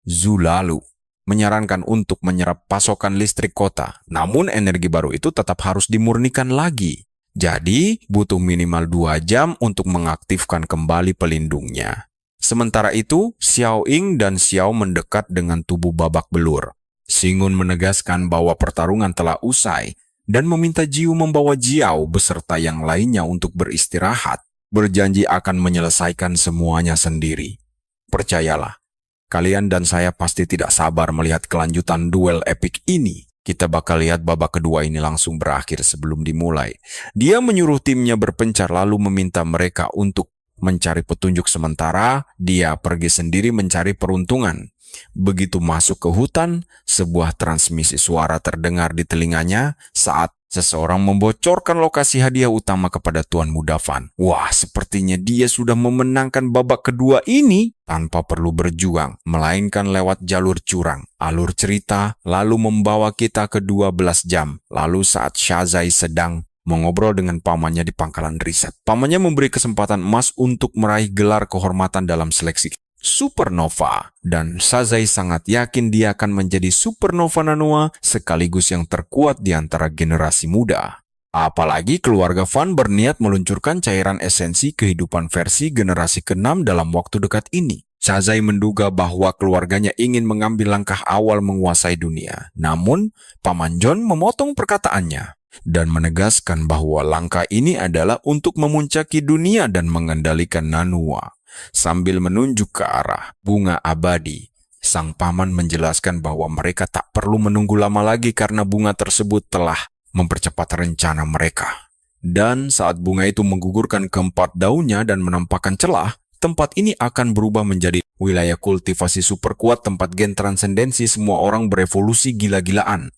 Zhu lalu menyarankan untuk menyerap pasokan listrik kota, namun energi baru itu tetap harus dimurnikan lagi. Jadi butuh minimal 2 jam untuk mengaktifkan kembali pelindungnya. Sementara itu, Xiao Ying dan Xiao mendekat dengan tubuh babak belur. Xingun menegaskan bahwa pertarungan telah usai dan meminta Jiu membawa Jiao beserta yang lainnya untuk beristirahat, berjanji akan menyelesaikan semuanya sendiri. Percayalah, kalian dan saya pasti tidak sabar melihat kelanjutan duel epik ini. Kita bakal lihat babak kedua ini langsung berakhir sebelum dimulai. Dia menyuruh timnya berpencar lalu meminta mereka untuk mencari petunjuk sementara, dia pergi sendiri mencari peruntungan. Begitu masuk ke hutan, sebuah transmisi suara terdengar di telinganya saat seseorang membocorkan lokasi hadiah utama kepada Tuan Muda Fan. Wah, sepertinya dia sudah memenangkan babak kedua ini tanpa perlu berjuang, melainkan lewat jalur curang. Alur cerita lalu membawa kita ke 12 jam. Lalu saat Xiaozai sedang mengobrol dengan pamannya di pangkalan riset. Pamannya memberi kesempatan emas untuk meraih gelar kehormatan dalam seleksi supernova. Dan Xiaozai sangat yakin dia akan menjadi supernova Nanoa sekaligus yang terkuat di antara generasi muda. Apalagi keluarga Fan berniat meluncurkan cairan esensi kehidupan versi generasi ke-6 dalam waktu dekat ini. Xiaozai menduga bahwa keluarganya ingin mengambil langkah awal menguasai dunia. Namun, Paman John memotong perkataannya dan menegaskan bahwa langkah ini adalah untuk memuncaki dunia dan mengendalikan Nanoa. Sambil menunjuk ke arah bunga abadi, sang paman menjelaskan bahwa mereka tak perlu menunggu lama lagi karena bunga tersebut telah mempercepat rencana mereka. Dan saat bunga itu menggugurkan keempat daunnya dan menampakkan celah, tempat ini akan berubah menjadi wilayah kultivasi super kuat tempat gen transendensi semua orang berevolusi gila-gilaan.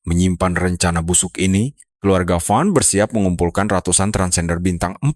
Menyimpan rencana busuk ini, keluarga Fan bersiap mengumpulkan ratusan transender bintang 4,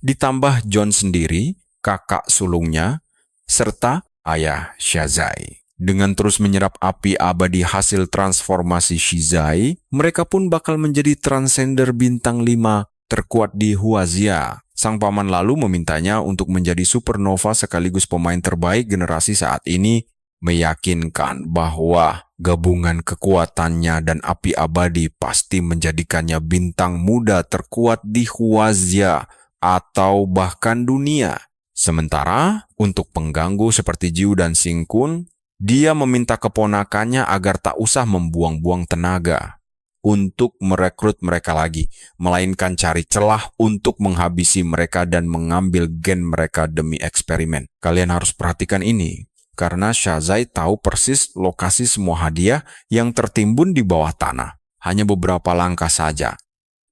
ditambah John sendiri, kakak sulungnya, serta ayah Xiaozai. Dengan terus menyerap api abadi hasil transformasi Shizai, mereka pun bakal menjadi transender bintang 5 terkuat di Huazia. Sang paman lalu memintanya untuk menjadi supernova sekaligus pemain terbaik generasi saat ini, meyakinkan bahwa gabungan kekuatannya dan api abadi pasti menjadikannya bintang muda terkuat di Huazia atau bahkan dunia. Sementara untuk pengganggu seperti Jiu dan Xing Kun, dia meminta keponakannya agar tak usah membuang-buang tenaga untuk merekrut mereka lagi, melainkan cari celah untuk menghabisi mereka dan mengambil gen mereka demi eksperimen. Kalian harus perhatikan ini, karena Xiaozai tahu persis lokasi semua hadiah yang tertimbun di bawah tanah. Hanya beberapa langkah saja.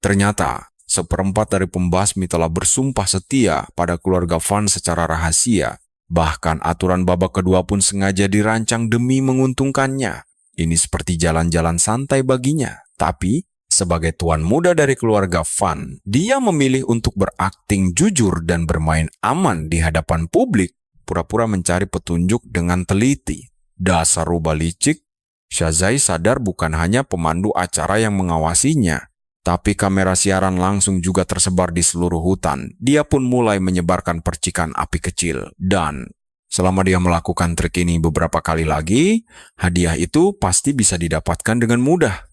Ternyata, 1/4 dari pembasmi telah bersumpah setia pada keluarga Fan secara rahasia. Bahkan aturan babak kedua pun sengaja dirancang demi menguntungkannya. Ini seperti jalan-jalan santai baginya. Tapi, sebagai tuan muda dari keluarga Fan, dia memilih untuk berakting jujur dan bermain aman di hadapan publik, pura-pura mencari petunjuk dengan teliti. Dasar rubah licik, Shazai sadar bukan hanya pemandu acara yang mengawasinya, tapi kamera siaran langsung juga tersebar di seluruh hutan. Dia pun mulai menyebarkan percikan api kecil. Dan selama dia melakukan trik ini beberapa kali lagi, hadiah itu pasti bisa didapatkan dengan mudah.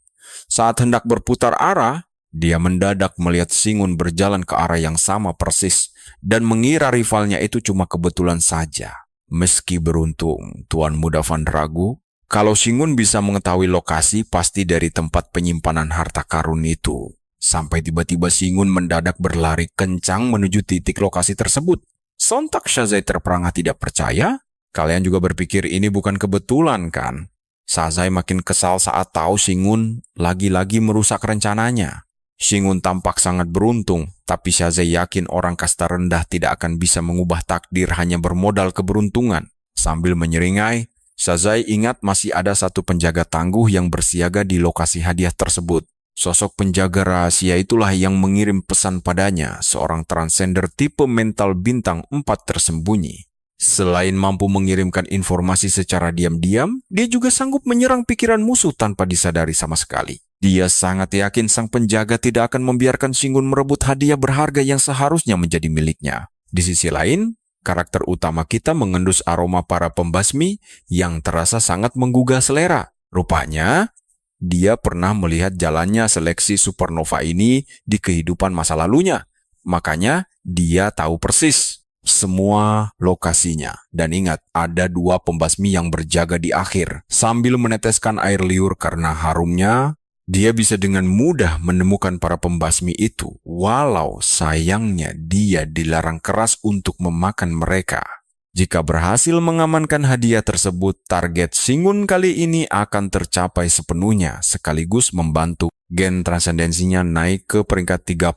Saat hendak berputar arah, dia mendadak melihat Singun berjalan ke arah yang sama persis dan mengira rivalnya itu cuma kebetulan saja. Meski beruntung, Tuan Muda Van ragu kalau Singun bisa mengetahui lokasi pasti dari tempat penyimpanan harta karun itu. Sampai tiba-tiba Singun mendadak berlari kencang menuju titik lokasi tersebut. Sontak Shazai terperangah tidak percaya. Kalian juga berpikir ini bukan kebetulan kan? Shazai makin kesal saat tahu Singun lagi-lagi merusak rencananya. Singun tampak sangat beruntung, tapi Shazai yakin orang kasta rendah tidak akan bisa mengubah takdir hanya bermodal keberuntungan. Sambil menyeringai, Shazai ingat masih ada satu penjaga tangguh yang bersiaga di lokasi hadiah tersebut. Sosok penjaga rahasia itulah yang mengirim pesan padanya, seorang transender tipe mental bintang 4 tersembunyi. Selain mampu mengirimkan informasi secara diam-diam, dia juga sanggup menyerang pikiran musuh tanpa disadari sama sekali. Dia sangat yakin sang penjaga tidak akan membiarkan Singun merebut hadiah berharga yang seharusnya menjadi miliknya. Di sisi lain, karakter utama kita mengendus aroma para pembasmi yang terasa sangat menggugah selera. Rupanya, dia pernah melihat jalannya seleksi supernova ini di kehidupan masa lalunya. Makanya, dia tahu persis semua lokasinya. Dan ingat, ada 2 pembasmi yang berjaga di akhir. Sambil meneteskan air liur karena harumnya, dia bisa dengan mudah menemukan para pembasmi itu, walau sayangnya dia dilarang keras untuk memakan mereka. Jika berhasil mengamankan hadiah tersebut, target Singun kali ini akan tercapai sepenuhnya, sekaligus membantu gen transendensinya naik ke peringkat 3+.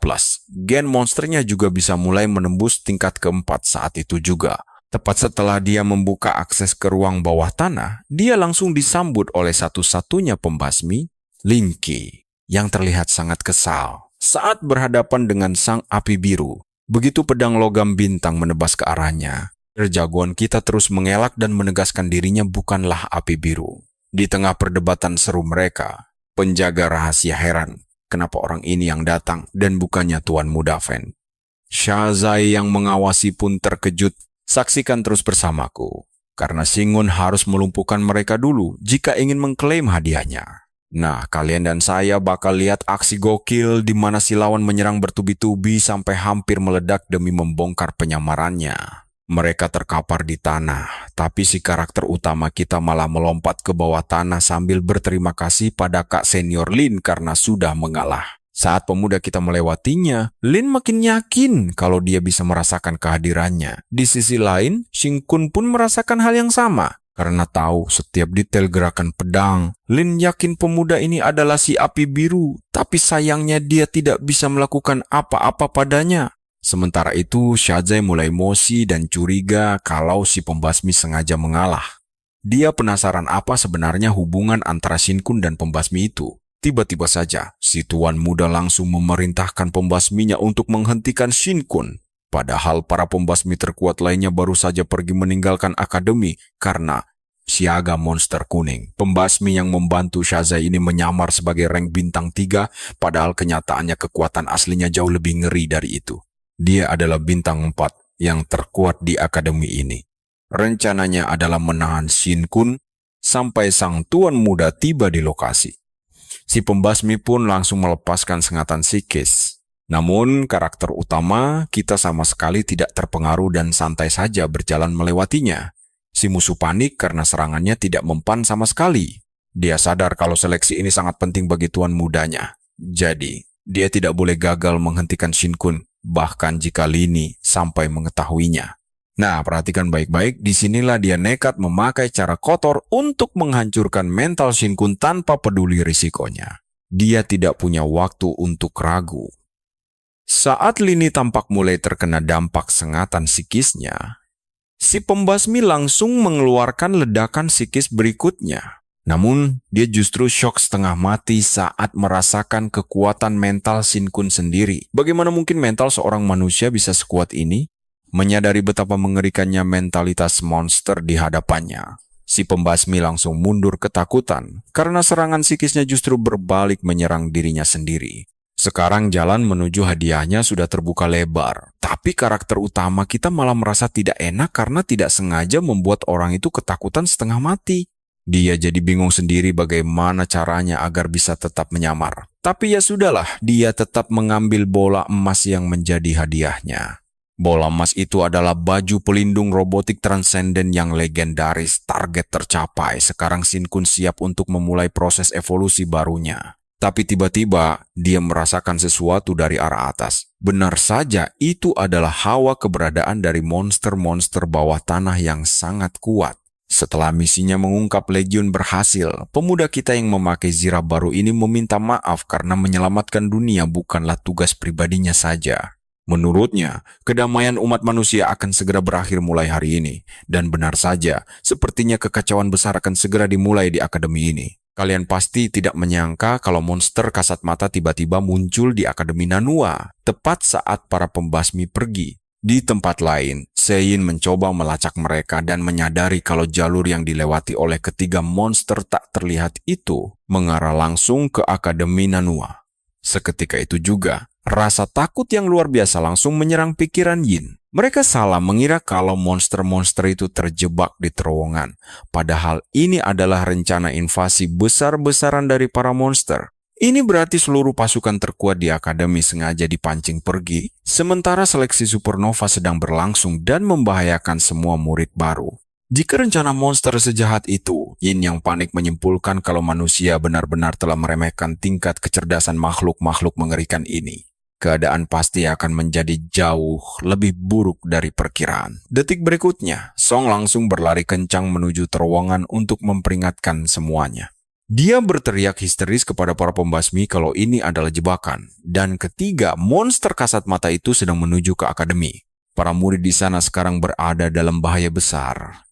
Gen monsternya juga bisa mulai menembus tingkat keempat saat itu juga. Tepat setelah dia membuka akses ke ruang bawah tanah, dia langsung disambut oleh satu-satunya pembasmi, Linky, yang terlihat sangat kesal saat berhadapan dengan sang api biru. Begitu pedang logam bintang menebas ke arahnya, jagoan kita terus mengelak dan menegaskan dirinya bukanlah api biru. Di tengah perdebatan seru mereka, penjaga rahasia heran kenapa orang ini yang datang dan bukannya Tuan Muda Van. Shazai yang mengawasi pun terkejut. Saksikan terus bersamaku, karena Singun harus melumpuhkan mereka dulu jika ingin mengklaim hadiahnya. Nah, kalian dan saya bakal lihat aksi gokil di mana si lawan menyerang bertubi-tubi sampai hampir meledak demi membongkar penyamarannya. Mereka terkapar di tanah, tapi si karakter utama kita malah melompat ke bawah tanah sambil berterima kasih pada Kak Senior Lin karena sudah mengalah. Saat pemuda kita melewatinya, Lin makin yakin kalau dia bisa merasakan kehadirannya. Di sisi lain, Shinkun pun merasakan hal yang sama. Karena tahu setiap detail gerakan pedang, Lin yakin pemuda ini adalah si api biru, tapi sayangnya dia tidak bisa melakukan apa-apa padanya. Sementara itu, Shazai mulai emosi dan curiga kalau si pembasmi sengaja mengalah. Dia penasaran apa sebenarnya hubungan antara Shinkun dan pembasmi itu. Tiba-tiba saja, si tuan muda langsung memerintahkan pembasminya untuk menghentikan Shinkun. Padahal para pembasmi terkuat lainnya baru saja pergi meninggalkan akademi karena siaga monster kuning. Pembasmi yang membantu Shazai ini menyamar sebagai rank bintang 3, padahal kenyataannya kekuatan aslinya jauh lebih ngeri dari itu. Dia adalah bintang 4 yang terkuat di akademi ini. Rencananya adalah menahan Shinkun sampai sang tuan muda tiba di lokasi. Si pembasmi pun langsung melepaskan sengatan psikis. Namun karakter utama kita sama sekali tidak terpengaruh dan santai saja berjalan melewatinya. Si musuh panik karena serangannya tidak mempan sama sekali. Dia sadar kalau seleksi ini sangat penting bagi tuan mudanya. Jadi, dia tidak boleh gagal menghentikan Shinkun, bahkan jika Lini sampai mengetahuinya. Nah, perhatikan baik-baik, disinilah dia nekat memakai cara kotor untuk menghancurkan mental Shinkun tanpa peduli risikonya. Dia tidak punya waktu untuk ragu. Saat Lini tampak mulai terkena dampak sengatan psikisnya, si pembasmi langsung mengeluarkan ledakan psikis berikutnya. Namun, dia justru syok setengah mati saat merasakan kekuatan mental Shin Kun sendiri. Bagaimana mungkin mental seorang manusia bisa sekuat ini? Menyadari betapa mengerikannya mentalitas monster di hadapannya, si pembasmi langsung mundur ketakutan karena serangan psikisnya justru berbalik menyerang dirinya sendiri. Sekarang jalan menuju hadiahnya sudah terbuka lebar, tapi karakter utama kita malah merasa tidak enak karena tidak sengaja membuat orang itu ketakutan setengah mati. Dia jadi bingung sendiri bagaimana caranya agar bisa tetap menyamar. Tapi ya sudahlah, dia tetap mengambil bola emas yang menjadi hadiahnya. Bola emas itu adalah baju pelindung robotik transenden yang legendaris. Target tercapai, sekarang Shin Kun siap untuk memulai proses evolusi barunya. Tapi tiba-tiba, dia merasakan sesuatu dari arah atas. Benar saja, itu adalah hawa keberadaan dari monster-monster bawah tanah yang sangat kuat. Setelah misinya mengungkap Legion berhasil, pemuda kita yang memakai zirah baru ini meminta maaf karena menyelamatkan dunia bukanlah tugas pribadinya saja. Menurutnya, kedamaian umat manusia akan segera berakhir mulai hari ini. Dan benar saja, sepertinya kekacauan besar akan segera dimulai di akademi ini. Kalian pasti tidak menyangka kalau monster kasat mata tiba-tiba muncul di Akademi Nanua, tepat saat para pembasmi pergi. Di tempat lain, Sein mencoba melacak mereka dan menyadari kalau jalur yang dilewati oleh ketiga monster tak terlihat itu mengarah langsung ke Akademi Nanua. Seketika itu juga, rasa takut yang luar biasa langsung menyerang pikiran Yin. Mereka salah mengira kalau monster-monster itu terjebak di terowongan. Padahal ini adalah rencana invasi besar-besaran dari para monster. Ini berarti seluruh pasukan terkuat di akademi sengaja dipancing pergi, sementara seleksi supernova sedang berlangsung dan membahayakan semua murid baru. Jika rencana monster sejahat itu, Yin yang panik menyimpulkan kalau manusia benar-benar telah meremehkan tingkat kecerdasan makhluk-makhluk mengerikan ini. Keadaan pasti akan menjadi jauh lebih buruk dari perkiraan. Detik berikutnya, Song langsung berlari kencang menuju terowongan untuk memperingatkan semuanya. Dia berteriak histeris kepada para pembasmi kalau ini adalah jebakan. Dan ketiga, monster kasat mata itu sedang menuju ke akademi. Para murid di sana sekarang berada dalam bahaya besar.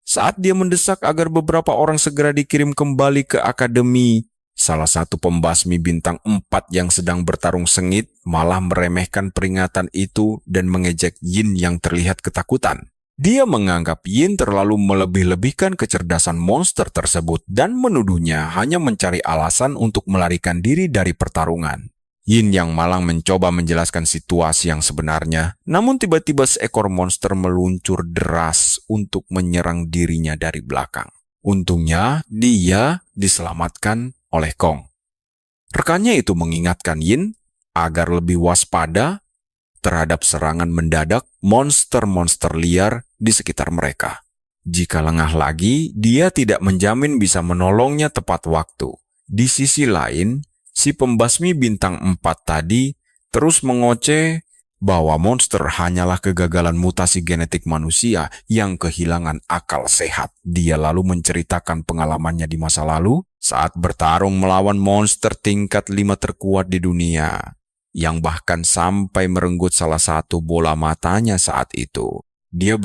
Saat dia mendesak agar beberapa orang segera dikirim kembali ke akademi, salah satu pembasmi bintang 4 yang sedang bertarung sengit malah meremehkan peringatan itu dan mengejek Yin yang terlihat ketakutan. Dia menganggap Yin terlalu melebih-lebihkan kecerdasan monster tersebut dan menuduhnya hanya mencari alasan untuk melarikan diri dari pertarungan. Yin yang malang mencoba menjelaskan situasi yang sebenarnya, namun tiba-tiba seekor monster meluncur deras untuk menyerang dirinya dari belakang. Untungnya, dia diselamatkan oleh Kong. Rekannya itu mengingatkan Yin agar lebih waspada terhadap serangan mendadak monster-monster liar di sekitar mereka. Jika lengah lagi, dia tidak menjamin bisa menolongnya tepat waktu. Di sisi lain, si pembasmi bintang 4 tadi terus mengoceh bahwa monster hanyalah kegagalan mutasi genetik manusia yang kehilangan akal sehat. Dia lalu menceritakan pengalamannya di masa lalu saat bertarung melawan monster tingkat 5 terkuat di dunia, yang bahkan sampai merenggut salah satu bola matanya saat itu. Dia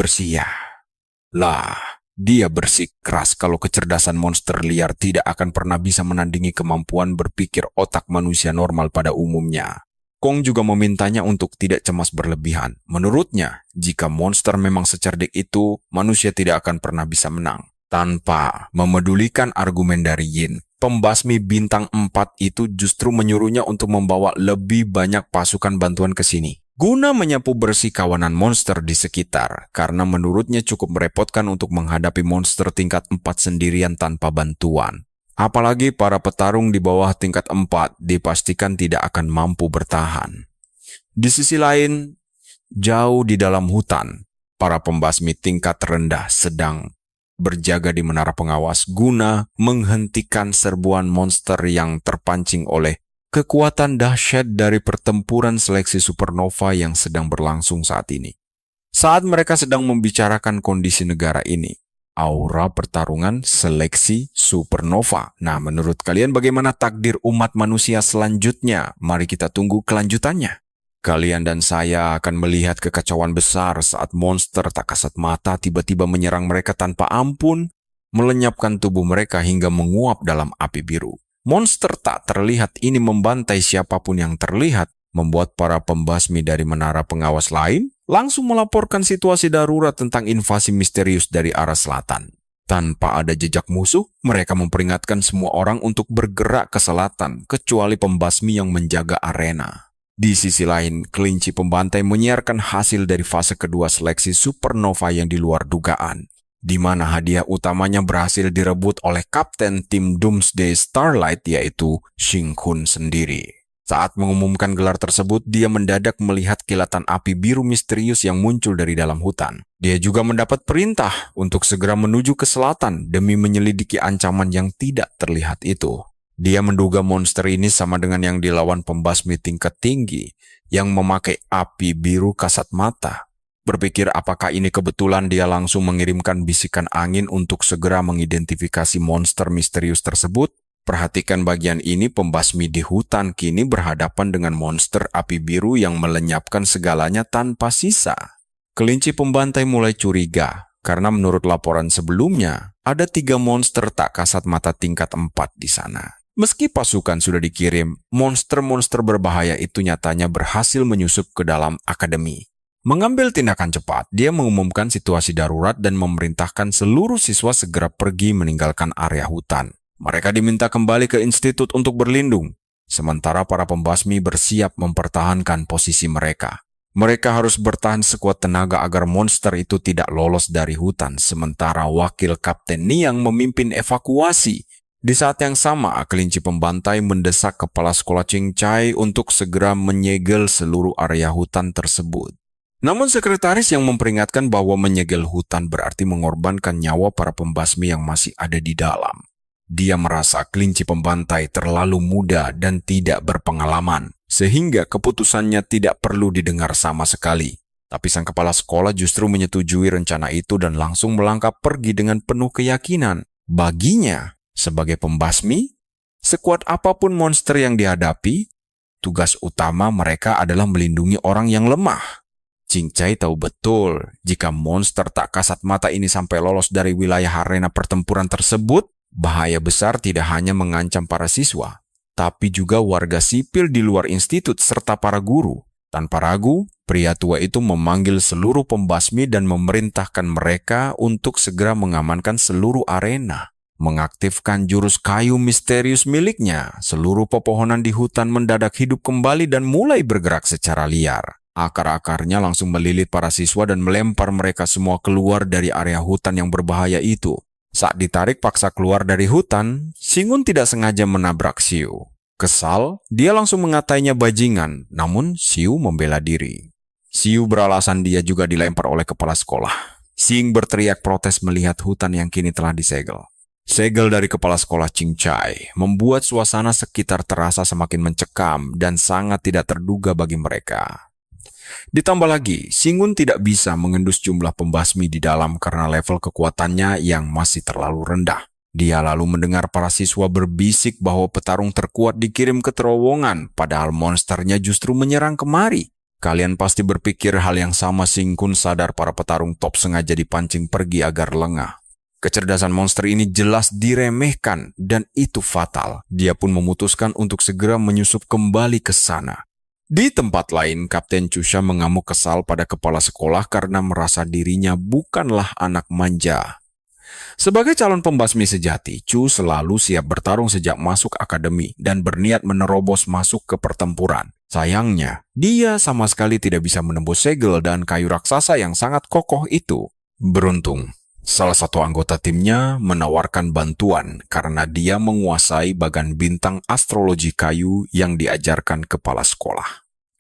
dia bersikeras kalau kecerdasan monster liar tidak akan pernah bisa menandingi kemampuan berpikir otak manusia normal pada umumnya. Kong juga memintanya untuk tidak cemas berlebihan. Menurutnya, jika monster memang secerdik itu, manusia tidak akan pernah bisa menang. Tanpa memedulikan argumen dari Yin, pembasmi bintang 4 itu justru menyuruhnya untuk membawa lebih banyak pasukan bantuan ke sini, guna menyapu bersih kawanan monster di sekitar, karena menurutnya cukup merepotkan untuk menghadapi monster tingkat 4 sendirian tanpa bantuan. Apalagi para petarung di bawah tingkat 4 dipastikan tidak akan mampu bertahan. Di sisi lain, jauh di dalam hutan, para pembasmi tingkat rendah sedang berjaga di menara pengawas guna menghentikan serbuan monster yang terpancing oleh kekuatan dahsyat dari pertempuran seleksi supernova yang sedang berlangsung saat ini. Saat mereka sedang membicarakan kondisi negara ini, aura pertarungan seleksi supernova. Nah, menurut kalian bagaimana takdir umat manusia selanjutnya? Mari kita tunggu kelanjutannya. Kalian dan saya akan melihat kekacauan besar saat monster tak kasat mata tiba-tiba menyerang mereka tanpa ampun melenyapkan tubuh mereka hingga menguap dalam api biru. Monster tak terlihat ini membantai siapapun yang terlihat, membuat para pembasmi dari menara pengawas lain langsung melaporkan situasi darurat tentang invasi misterius dari arah selatan. Tanpa ada jejak musuh, mereka memperingatkan semua orang untuk bergerak ke selatan, kecuali pembasmi yang menjaga arena. Di sisi lain, kelinci pembantai menyiarkan hasil dari fase kedua seleksi supernova yang di luar dugaan, di mana hadiah utamanya berhasil direbut oleh kapten tim Doomsday Starlight yaitu Shing-Kun sendiri. Saat mengumumkan gelar tersebut, dia mendadak melihat kilatan api biru misterius yang muncul dari dalam hutan. Dia juga mendapat perintah untuk segera menuju ke selatan demi menyelidiki ancaman yang tidak terlihat itu. Dia menduga monster ini sama dengan yang dilawan pembasmi tingkat tinggi yang memakai api biru kasat mata. Berpikir apakah ini kebetulan, dia langsung mengirimkan bisikan angin untuk segera mengidentifikasi monster misterius tersebut. Perhatikan bagian ini, pembasmi di hutan kini berhadapan dengan monster api biru yang melenyapkan segalanya tanpa sisa. Kelinci pembantai mulai curiga, karena menurut laporan sebelumnya, ada 3 monster tak kasat mata tingkat 4 di sana. Meski pasukan sudah dikirim, monster-monster berbahaya itu nyatanya berhasil menyusup ke dalam akademi. Mengambil tindakan cepat, dia mengumumkan situasi darurat dan memerintahkan seluruh siswa segera pergi meninggalkan area hutan. Mereka diminta kembali ke institut untuk berlindung, sementara para pembasmi bersiap mempertahankan posisi mereka. Mereka harus bertahan sekuat tenaga agar monster itu tidak lolos dari hutan, sementara wakil Kapten Niang memimpin evakuasi. Di saat yang sama, kelinci pembantai mendesak kepala sekolah Qingcai untuk segera menyegel seluruh area hutan tersebut. Namun sekretaris yang memperingatkan bahwa menyegel hutan berarti mengorbankan nyawa para pembasmi yang masih ada di dalam. Dia merasa kelinci pembantai terlalu muda dan tidak berpengalaman, sehingga keputusannya tidak perlu didengar sama sekali. Tapi sang kepala sekolah justru menyetujui rencana itu dan langsung melangkah pergi dengan penuh keyakinan. Baginya, sebagai pembasmi, sekuat apapun monster yang dihadapi, tugas utama mereka adalah melindungi orang yang lemah. Qingcai tahu betul, jika monster tak kasat mata ini sampai lolos dari wilayah arena pertempuran tersebut, bahaya besar tidak hanya mengancam para siswa, tapi juga warga sipil di luar institut serta para guru. Tanpa ragu, pria tua itu memanggil seluruh pembasmi dan memerintahkan mereka untuk segera mengamankan seluruh arena. Mengaktifkan jurus kayu misterius miliknya, seluruh pepohonan di hutan mendadak hidup kembali dan mulai bergerak secara liar. Akar-akarnya langsung melilit para siswa dan melempar mereka semua keluar dari area hutan yang berbahaya itu. Saat ditarik paksa keluar dari hutan, Shing-Kun tidak sengaja menabrak Xiu. Kesal, dia langsung mengatainya bajingan, namun Xiu membela diri. Xiu beralasan dia juga dilempar oleh kepala sekolah. Xing berteriak protes melihat hutan yang kini telah disegel. Segel dari kepala sekolah Qingcai membuat suasana sekitar terasa semakin mencekam dan sangat tidak terduga bagi mereka. Ditambah lagi, Shing-Kun tidak bisa mengendus jumlah pembasmi di dalam karena level kekuatannya yang masih terlalu rendah. Dia lalu mendengar para siswa berbisik bahwa petarung terkuat dikirim ke terowongan, padahal monsternya justru menyerang kemari. Kalian pasti berpikir hal yang sama. Shing-Kun sadar para petarung top sengaja dipancing pergi agar lengah. Kecerdasan monster ini jelas diremehkan dan itu fatal. Dia pun memutuskan untuk segera menyusup kembali ke sana. Di tempat lain, Kapten Chusha mengamuk kesal pada kepala sekolah karena merasa dirinya bukanlah anak manja. Sebagai calon pembasmi sejati, Chu selalu siap bertarung sejak masuk akademi dan berniat menerobos masuk ke pertempuran. Sayangnya, dia sama sekali tidak bisa menembus segel dan kayu raksasa yang sangat kokoh itu. Beruntung, salah satu anggota timnya menawarkan bantuan karena dia menguasai bagan bintang astrologi kayu yang diajarkan kepala sekolah.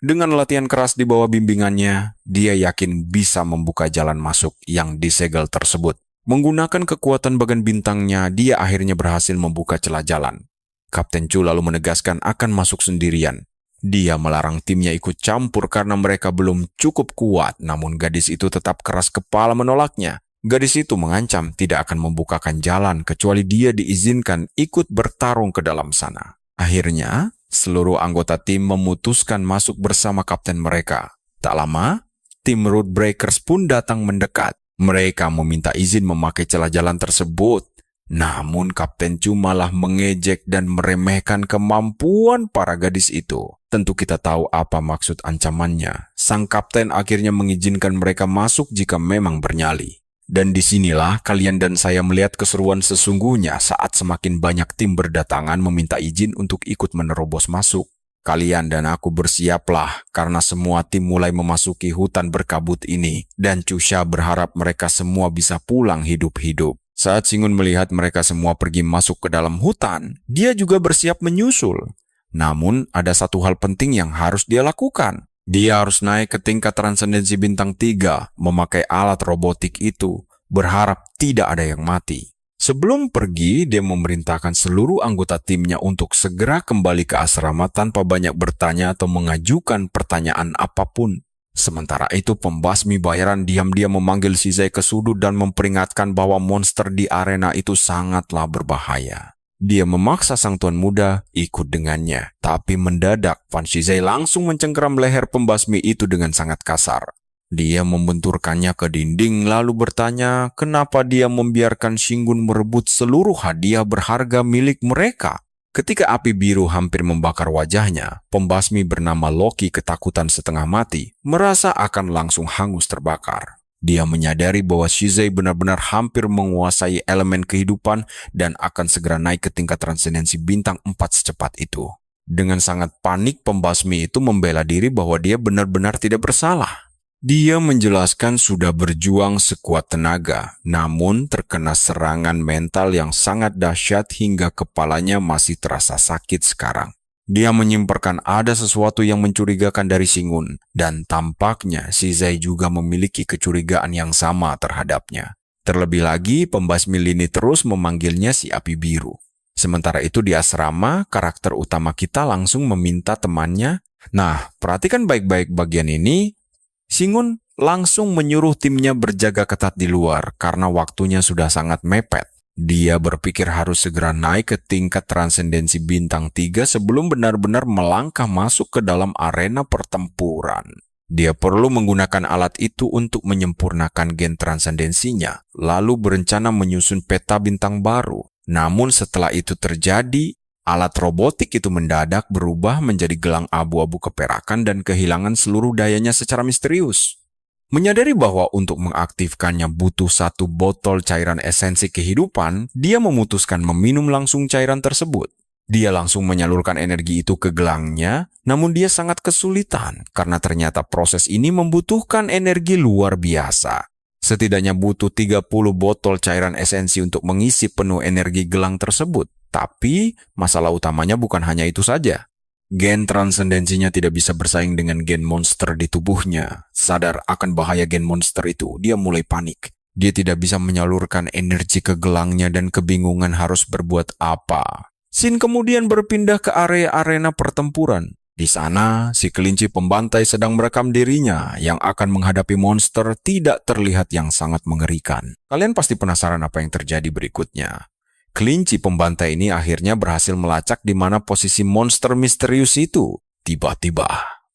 Dengan latihan keras di bawah bimbingannya, dia yakin bisa membuka jalan masuk yang disegel tersebut. Menggunakan kekuatan bagan bintangnya, dia akhirnya berhasil membuka celah jalan. Kapten Chu lalu menegaskan akan masuk sendirian. Dia melarang timnya ikut campur karena mereka belum cukup kuat, namun gadis itu tetap keras kepala menolaknya. Gadis itu mengancam tidak akan membukakan jalan kecuali dia diizinkan ikut bertarung ke dalam sana. Akhirnya, seluruh anggota tim memutuskan masuk bersama kapten mereka. Tak lama, tim Road Breakers pun datang mendekat. Mereka meminta izin memakai celah jalan tersebut. Namun Kapten Chu malah mengejek dan meremehkan kemampuan para gadis itu. Tentu kita tahu apa maksud ancamannya. Sang kapten akhirnya mengizinkan mereka masuk jika memang bernyali. Dan disinilah kalian dan saya melihat keseruan sesungguhnya saat semakin banyak tim berdatangan meminta izin untuk ikut menerobos masuk. Kalian dan aku bersiaplah karena semua tim mulai memasuki hutan berkabut ini. Dan Chusha berharap mereka semua bisa pulang hidup-hidup. Saat Singun melihat mereka semua pergi masuk ke dalam hutan, dia juga bersiap menyusul. Namun, ada satu hal penting yang harus dia lakukan. Dia harus naik ke tingkat transendensi bintang 3, memakai alat robotik itu, berharap tidak ada yang mati. Sebelum pergi, dia memerintahkan seluruh anggota timnya untuk segera kembali ke asrama tanpa banyak bertanya atau mengajukan pertanyaan apapun. Sementara itu, pembasmi bayaran diam-diam memanggil Shizai ke sudut dan memperingatkan bahwa monster di arena itu sangatlah berbahaya. Dia memaksa sang tuan muda ikut dengannya. Tapi mendadak, Fan Shizai langsung mencengkeram leher pembasmi itu dengan sangat kasar. Dia membenturkannya ke dinding lalu bertanya kenapa dia membiarkan Shingun merebut seluruh hadiah berharga milik mereka. Ketika api biru hampir membakar wajahnya, pembasmi bernama Loki ketakutan setengah mati, merasa akan langsung hangus terbakar. Dia menyadari bahwa Shizai benar-benar hampir menguasai elemen kehidupan dan akan segera naik ke tingkat transendensi bintang 4 secepat itu. Dengan sangat panik, pembasmi itu membela diri bahwa dia benar-benar tidak bersalah. Dia menjelaskan sudah berjuang sekuat tenaga, namun terkena serangan mental yang sangat dahsyat hingga kepalanya masih terasa sakit sekarang. Dia menyimperkan ada sesuatu yang mencurigakan dari Shingun, dan tampaknya Shizai juga memiliki kecurigaan yang sama terhadapnya. Terlebih lagi, pembasmi lini terus memanggilnya si api biru. Sementara itu di asrama, karakter utama kita langsung meminta temannya. Nah, perhatikan baik-baik bagian ini. Shingun langsung menyuruh timnya berjaga ketat di luar karena waktunya sudah sangat mepet. Dia berpikir harus segera naik ke tingkat transendensi bintang 3 sebelum benar-benar melangkah masuk ke dalam arena pertempuran. Dia perlu menggunakan alat itu untuk menyempurnakan gen transendensinya, lalu berencana menyusun peta bintang baru. Namun setelah itu terjadi, alat robotik itu mendadak berubah menjadi gelang abu-abu keperakan dan kehilangan seluruh dayanya secara misterius. Menyadari bahwa untuk mengaktifkannya butuh satu botol cairan esensi kehidupan, dia memutuskan meminum langsung cairan tersebut. Dia langsung menyalurkan energi itu ke gelangnya, namun dia sangat kesulitan karena ternyata proses ini membutuhkan energi luar biasa. Setidaknya butuh 30 botol cairan esensi untuk mengisi penuh energi gelang tersebut. Tapi masalah utamanya bukan hanya itu saja. Gen transendensinya tidak bisa bersaing dengan gen monster di tubuhnya. Sadar akan bahaya gen monster itu, dia mulai panik. Dia tidak bisa menyalurkan energi ke gelangnya dan kebingungan harus berbuat apa. Shin kemudian berpindah ke area arena pertempuran. Di sana, si kelinci pembantai sedang merekam dirinya yang akan menghadapi monster tidak terlihat yang sangat mengerikan. Kalian pasti penasaran apa yang terjadi berikutnya. Kelinci pembantai ini akhirnya berhasil melacak di mana posisi monster misterius itu. Tiba-tiba,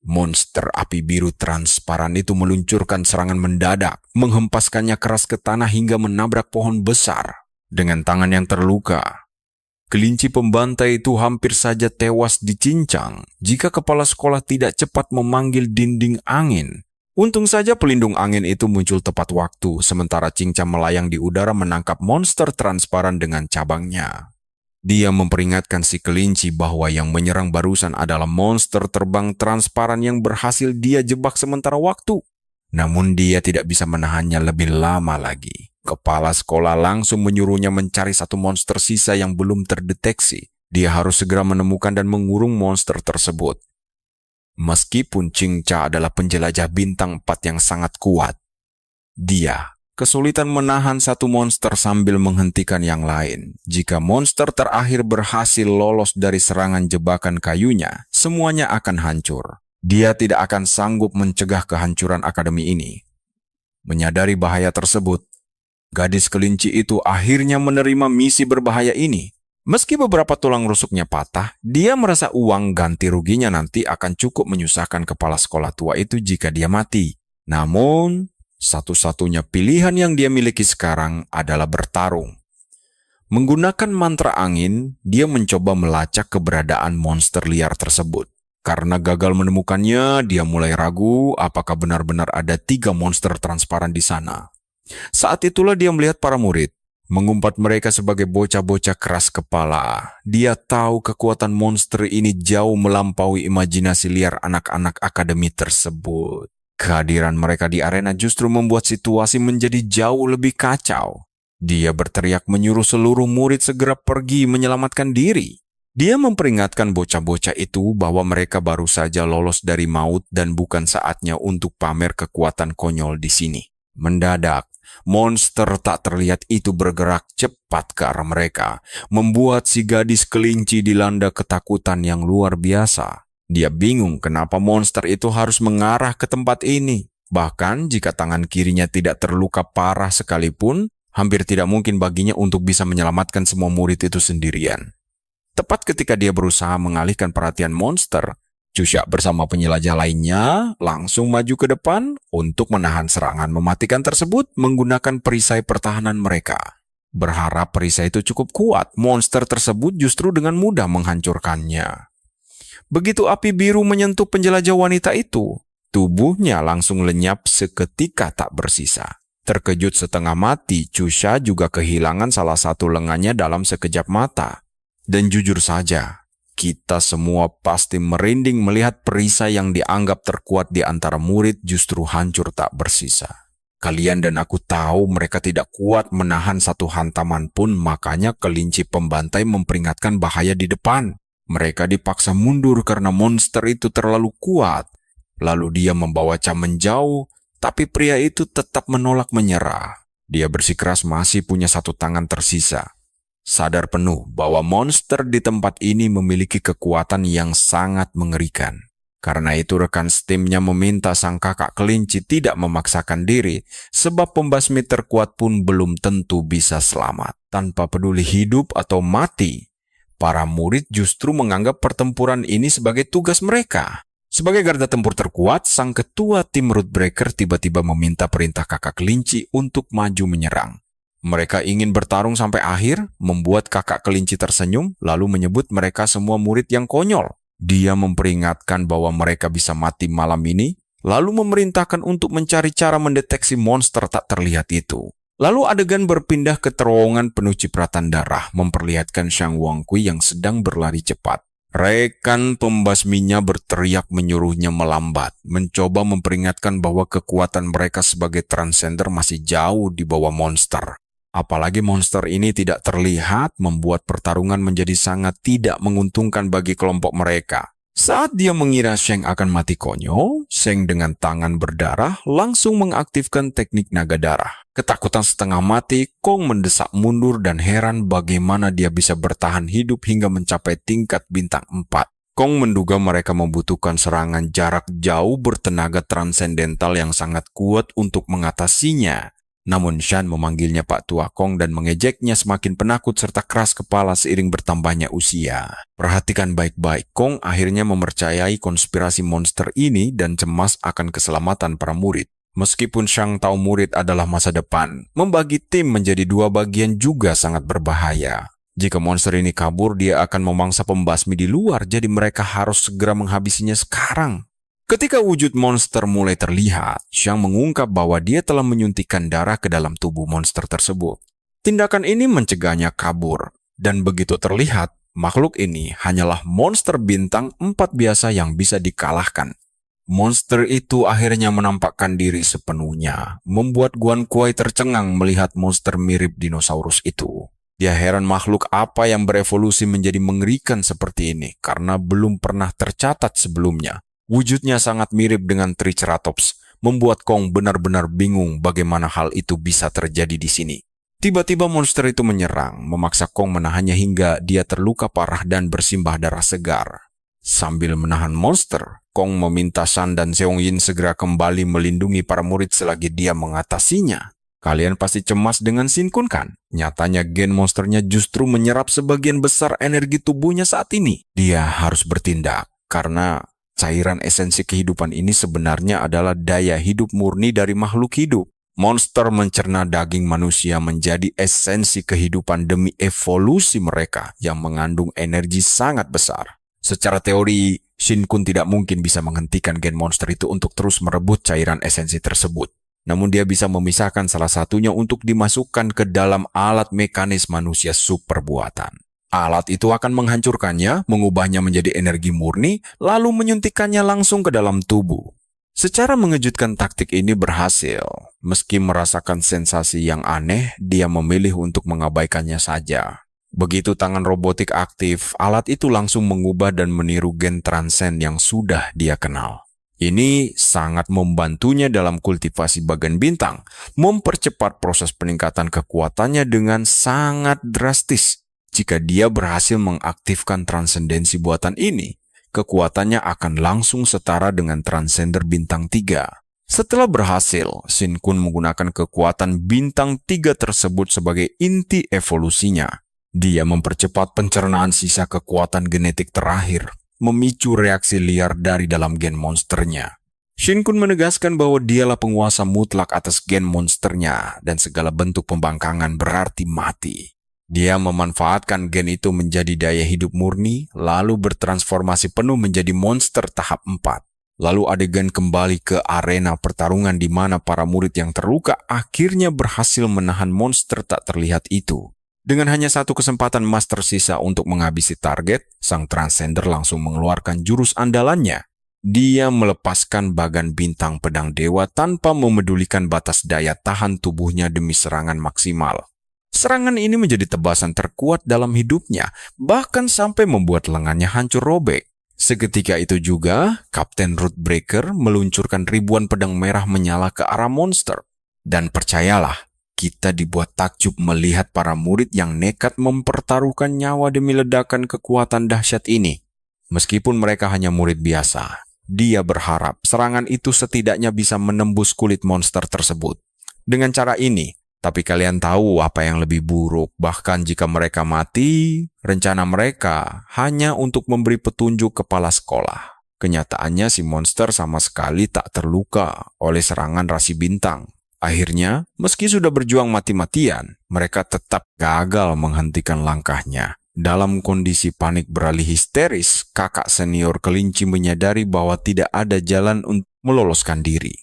monster api biru transparan itu meluncurkan serangan mendadak, menghempaskannya keras ke tanah hingga menabrak pohon besar. Dengan tangan yang terluka, kelinci pembantai itu hampir saja tewas dicincang jika kepala sekolah tidak cepat memanggil dinding angin. Untung saja pelindung angin itu muncul tepat waktu, sementara cincang melayang di udara menangkap monster transparan dengan cabangnya. Dia memperingatkan si kelinci bahwa yang menyerang barusan adalah monster terbang transparan yang berhasil dia jebak sementara waktu. Namun dia tidak bisa menahannya lebih lama lagi. Kepala sekolah langsung menyuruhnya mencari satu monster sisa yang belum terdeteksi. Dia harus segera menemukan dan mengurung monster tersebut. Meskipun Qingca adalah penjelajah bintang 4 yang sangat kuat, dia kesulitan menahan satu monster sambil menghentikan yang lain. Jika monster terakhir berhasil lolos dari serangan jebakan kayunya, semuanya akan hancur. Dia tidak akan sanggup mencegah kehancuran akademi ini. Menyadari bahaya tersebut, gadis kelinci itu akhirnya menerima misi berbahaya ini. Meski beberapa tulang rusuknya patah, dia merasa uang ganti ruginya nanti akan cukup menyusahkan kepala sekolah tua itu jika dia mati. Namun, satu-satunya pilihan yang dia miliki sekarang adalah bertarung. Menggunakan mantra angin, dia mencoba melacak keberadaan monster liar tersebut. Karena gagal menemukannya, dia mulai ragu apakah benar-benar ada 3 monster transparan di sana. Saat itulah dia melihat para murid, mengumpat mereka sebagai bocah-bocah keras kepala. Dia tahu kekuatan monster ini jauh melampaui imajinasi liar anak-anak akademi tersebut. Kehadiran mereka di arena justru membuat situasi menjadi jauh lebih kacau. Dia berteriak menyuruh seluruh murid segera pergi menyelamatkan diri. Dia memperingatkan bocah-bocah itu bahwa mereka baru saja lolos dari maut dan bukan saatnya untuk pamer kekuatan konyol di sini. Mendadak, monster tak terlihat itu bergerak cepat ke arah mereka, membuat si gadis kelinci dilanda ketakutan yang luar biasa. Dia bingung kenapa monster itu harus mengarah ke tempat ini. Bahkan jika tangan kirinya tidak terluka parah sekalipun, hampir tidak mungkin baginya untuk bisa menyelamatkan semua murid itu sendirian. Tepat ketika dia berusaha mengalihkan perhatian monster, Chusha bersama penjelajah lainnya langsung maju ke depan untuk menahan serangan mematikan tersebut menggunakan perisai pertahanan mereka. Berharap perisai itu cukup kuat, monster tersebut justru dengan mudah menghancurkannya. Begitu api biru menyentuh penjelajah wanita itu, tubuhnya langsung lenyap seketika tak bersisa. Terkejut setengah mati, Chusha juga kehilangan salah satu lengannya dalam sekejap mata. Dan jujur saja, kita semua pasti merinding melihat perisai yang dianggap terkuat di antara murid justru hancur tak bersisa. Kalian dan aku tahu mereka tidak kuat menahan satu hantaman pun, makanya kelinci pembantai memperingatkan bahaya di depan. Mereka dipaksa mundur karena monster itu terlalu kuat. Lalu dia membawa Cha menjauh, tapi pria itu tetap menolak menyerah. Dia bersikeras masih punya satu tangan tersisa. Sadar penuh bahwa monster di tempat ini memiliki kekuatan yang sangat mengerikan. Karena itu rekan timnya meminta sang kakak kelinci tidak memaksakan diri, sebab pembasmi terkuat pun belum tentu bisa selamat. Tanpa peduli hidup atau mati, para murid justru menganggap pertempuran ini sebagai tugas mereka. Sebagai garda tempur terkuat, sang ketua tim Rootbreaker tiba-tiba meminta perintah kakak kelinci untuk maju menyerang. Mereka ingin bertarung sampai akhir, membuat kakak kelinci tersenyum, lalu menyebut mereka semua murid yang konyol. Dia memperingatkan bahwa mereka bisa mati malam ini, lalu memerintahkan untuk mencari cara mendeteksi monster tak terlihat itu. Lalu adegan berpindah ke terowongan penuh cipratan darah, memperlihatkan Shang Wangqi yang sedang berlari cepat. Rekan pembasminya berteriak menyuruhnya melambat, mencoba memperingatkan bahwa kekuatan mereka sebagai transcender masih jauh di bawah monster. Apalagi monster ini tidak terlihat, membuat pertarungan menjadi sangat tidak menguntungkan bagi kelompok mereka. Saat dia mengira Sheng akan mati konyol, Sheng dengan tangan berdarah langsung mengaktifkan teknik naga darah. Ketakutan setengah mati, Kong mendesak mundur dan heran bagaimana dia bisa bertahan hidup hingga mencapai tingkat bintang 4. Kong menduga mereka membutuhkan serangan jarak jauh bertenaga transendental yang sangat kuat untuk mengatasinya. Namun Shan memanggilnya Pak Tua Kong dan mengejeknya semakin penakut serta keras kepala seiring bertambahnya usia. Perhatikan baik-baik, Kong akhirnya mempercayai konspirasi monster ini dan cemas akan keselamatan para murid. Meskipun Shang tahu murid adalah masa depan, membagi tim menjadi 2 bagian juga sangat berbahaya. Jika monster ini kabur, dia akan memangsa pembasmi di luar, jadi mereka harus segera menghabisinya sekarang. Ketika wujud monster mulai terlihat, Shang mengungkap bahwa dia telah menyuntikkan darah ke dalam tubuh monster tersebut. Tindakan ini mencegahnya kabur, dan begitu terlihat, makhluk ini hanyalah monster bintang 4 biasa yang bisa dikalahkan. Monster itu akhirnya menampakkan diri sepenuhnya, membuat Guan Kuai tercengang melihat monster mirip dinosaurus itu. Dia heran makhluk apa yang berevolusi menjadi mengerikan seperti ini, karena belum pernah tercatat sebelumnya. Wujudnya sangat mirip dengan Triceratops, membuat Kong benar-benar bingung bagaimana hal itu bisa terjadi di sini. Tiba-tiba monster itu menyerang, memaksa Kong menahannya hingga dia terluka parah dan bersimbah darah segar. Sambil menahan monster, Kong meminta Shan dan Seong Yin segera kembali melindungi para murid selagi dia mengatasinya. Kalian pasti cemas dengan Shin Kun kan? Nyatanya gen monsternya justru menyerap sebagian besar energi tubuhnya saat ini. Dia harus bertindak, karena cairan esensi kehidupan ini sebenarnya adalah daya hidup murni dari makhluk hidup. Monster mencerna daging manusia menjadi esensi kehidupan demi evolusi mereka yang mengandung energi sangat besar. Secara teori, Shin Kun tidak mungkin bisa menghentikan gen monster itu untuk terus merebut cairan esensi tersebut. Namun dia bisa memisahkan salah satunya untuk dimasukkan ke dalam alat mekanis manusia super buatan. Alat itu akan menghancurkannya, mengubahnya menjadi energi murni, lalu menyuntikkannya langsung ke dalam tubuh. Secara mengejutkan taktik ini berhasil. Meski merasakan sensasi yang aneh, dia memilih untuk mengabaikannya saja. Begitu tangan robotik aktif, alat itu langsung mengubah dan meniru gen transcend yang sudah dia kenal. Ini sangat membantunya dalam kultivasi bagan bintang, mempercepat proses peningkatan kekuatannya dengan sangat drastis. Jika dia berhasil mengaktifkan transendensi buatan ini, kekuatannya akan langsung setara dengan Transcender Bintang 3. Setelah berhasil, Shin Kun menggunakan kekuatan Bintang 3 tersebut sebagai inti evolusinya. Dia mempercepat pencernaan sisa kekuatan genetik terakhir, memicu reaksi liar dari dalam gen monsternya. Shin Kun menegaskan bahwa dialah penguasa mutlak atas gen monsternya dan segala bentuk pembangkangan berarti mati. Dia memanfaatkan gen itu menjadi daya hidup murni, lalu bertransformasi penuh menjadi monster tahap 4. Lalu adegan kembali ke arena pertarungan di mana para murid yang terluka akhirnya berhasil menahan monster tak terlihat itu. Dengan hanya satu kesempatan emas tersisa untuk menghabisi target, sang Transcender langsung mengeluarkan jurus andalannya. Dia melepaskan bagan bintang pedang dewa tanpa memedulikan batas daya tahan tubuhnya demi serangan maksimal. Serangan ini menjadi tebasan terkuat dalam hidupnya, bahkan sampai membuat lengannya hancur robek. Seketika itu juga, Kapten Rootbreaker meluncurkan ribuan pedang merah menyala ke arah monster. Dan percayalah, kita dibuat takjub melihat para murid yang nekat mempertaruhkan nyawa demi ledakan kekuatan dahsyat ini. Meskipun mereka hanya murid biasa, dia berharap serangan itu setidaknya bisa menembus kulit monster tersebut. Dengan cara ini, tapi kalian tahu apa yang lebih buruk, bahkan jika mereka mati, rencana mereka hanya untuk memberi petunjuk kepala sekolah. Kenyataannya si monster sama sekali tak terluka oleh serangan rasi bintang. Akhirnya, meski sudah berjuang mati-matian, mereka tetap gagal menghentikan langkahnya. Dalam kondisi panik beralih histeris, kakak senior kelinci menyadari bahwa tidak ada jalan untuk meloloskan diri.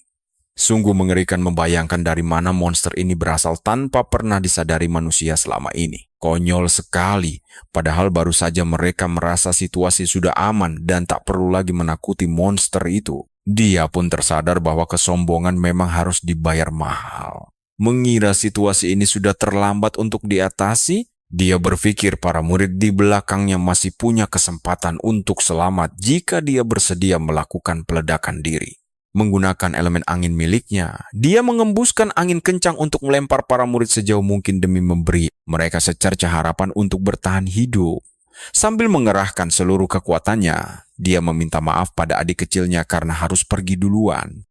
Sungguh mengerikan membayangkan dari mana monster ini berasal tanpa pernah disadari manusia selama ini. Konyol sekali, padahal baru saja mereka merasa situasi sudah aman dan tak perlu lagi menakuti monster itu. Dia pun tersadar bahwa kesombongan memang harus dibayar mahal. Mengira situasi ini sudah terlambat untuk diatasi, dia berpikir para murid di belakangnya masih punya kesempatan untuk selamat jika dia bersedia melakukan peledakan diri. Menggunakan elemen angin miliknya, dia mengembuskan angin kencang untuk melempar para murid sejauh mungkin demi memberi mereka secerca harapan untuk bertahan hidup. Sambil mengerahkan seluruh kekuatannya, dia meminta maaf pada adik kecilnya karena harus pergi duluan.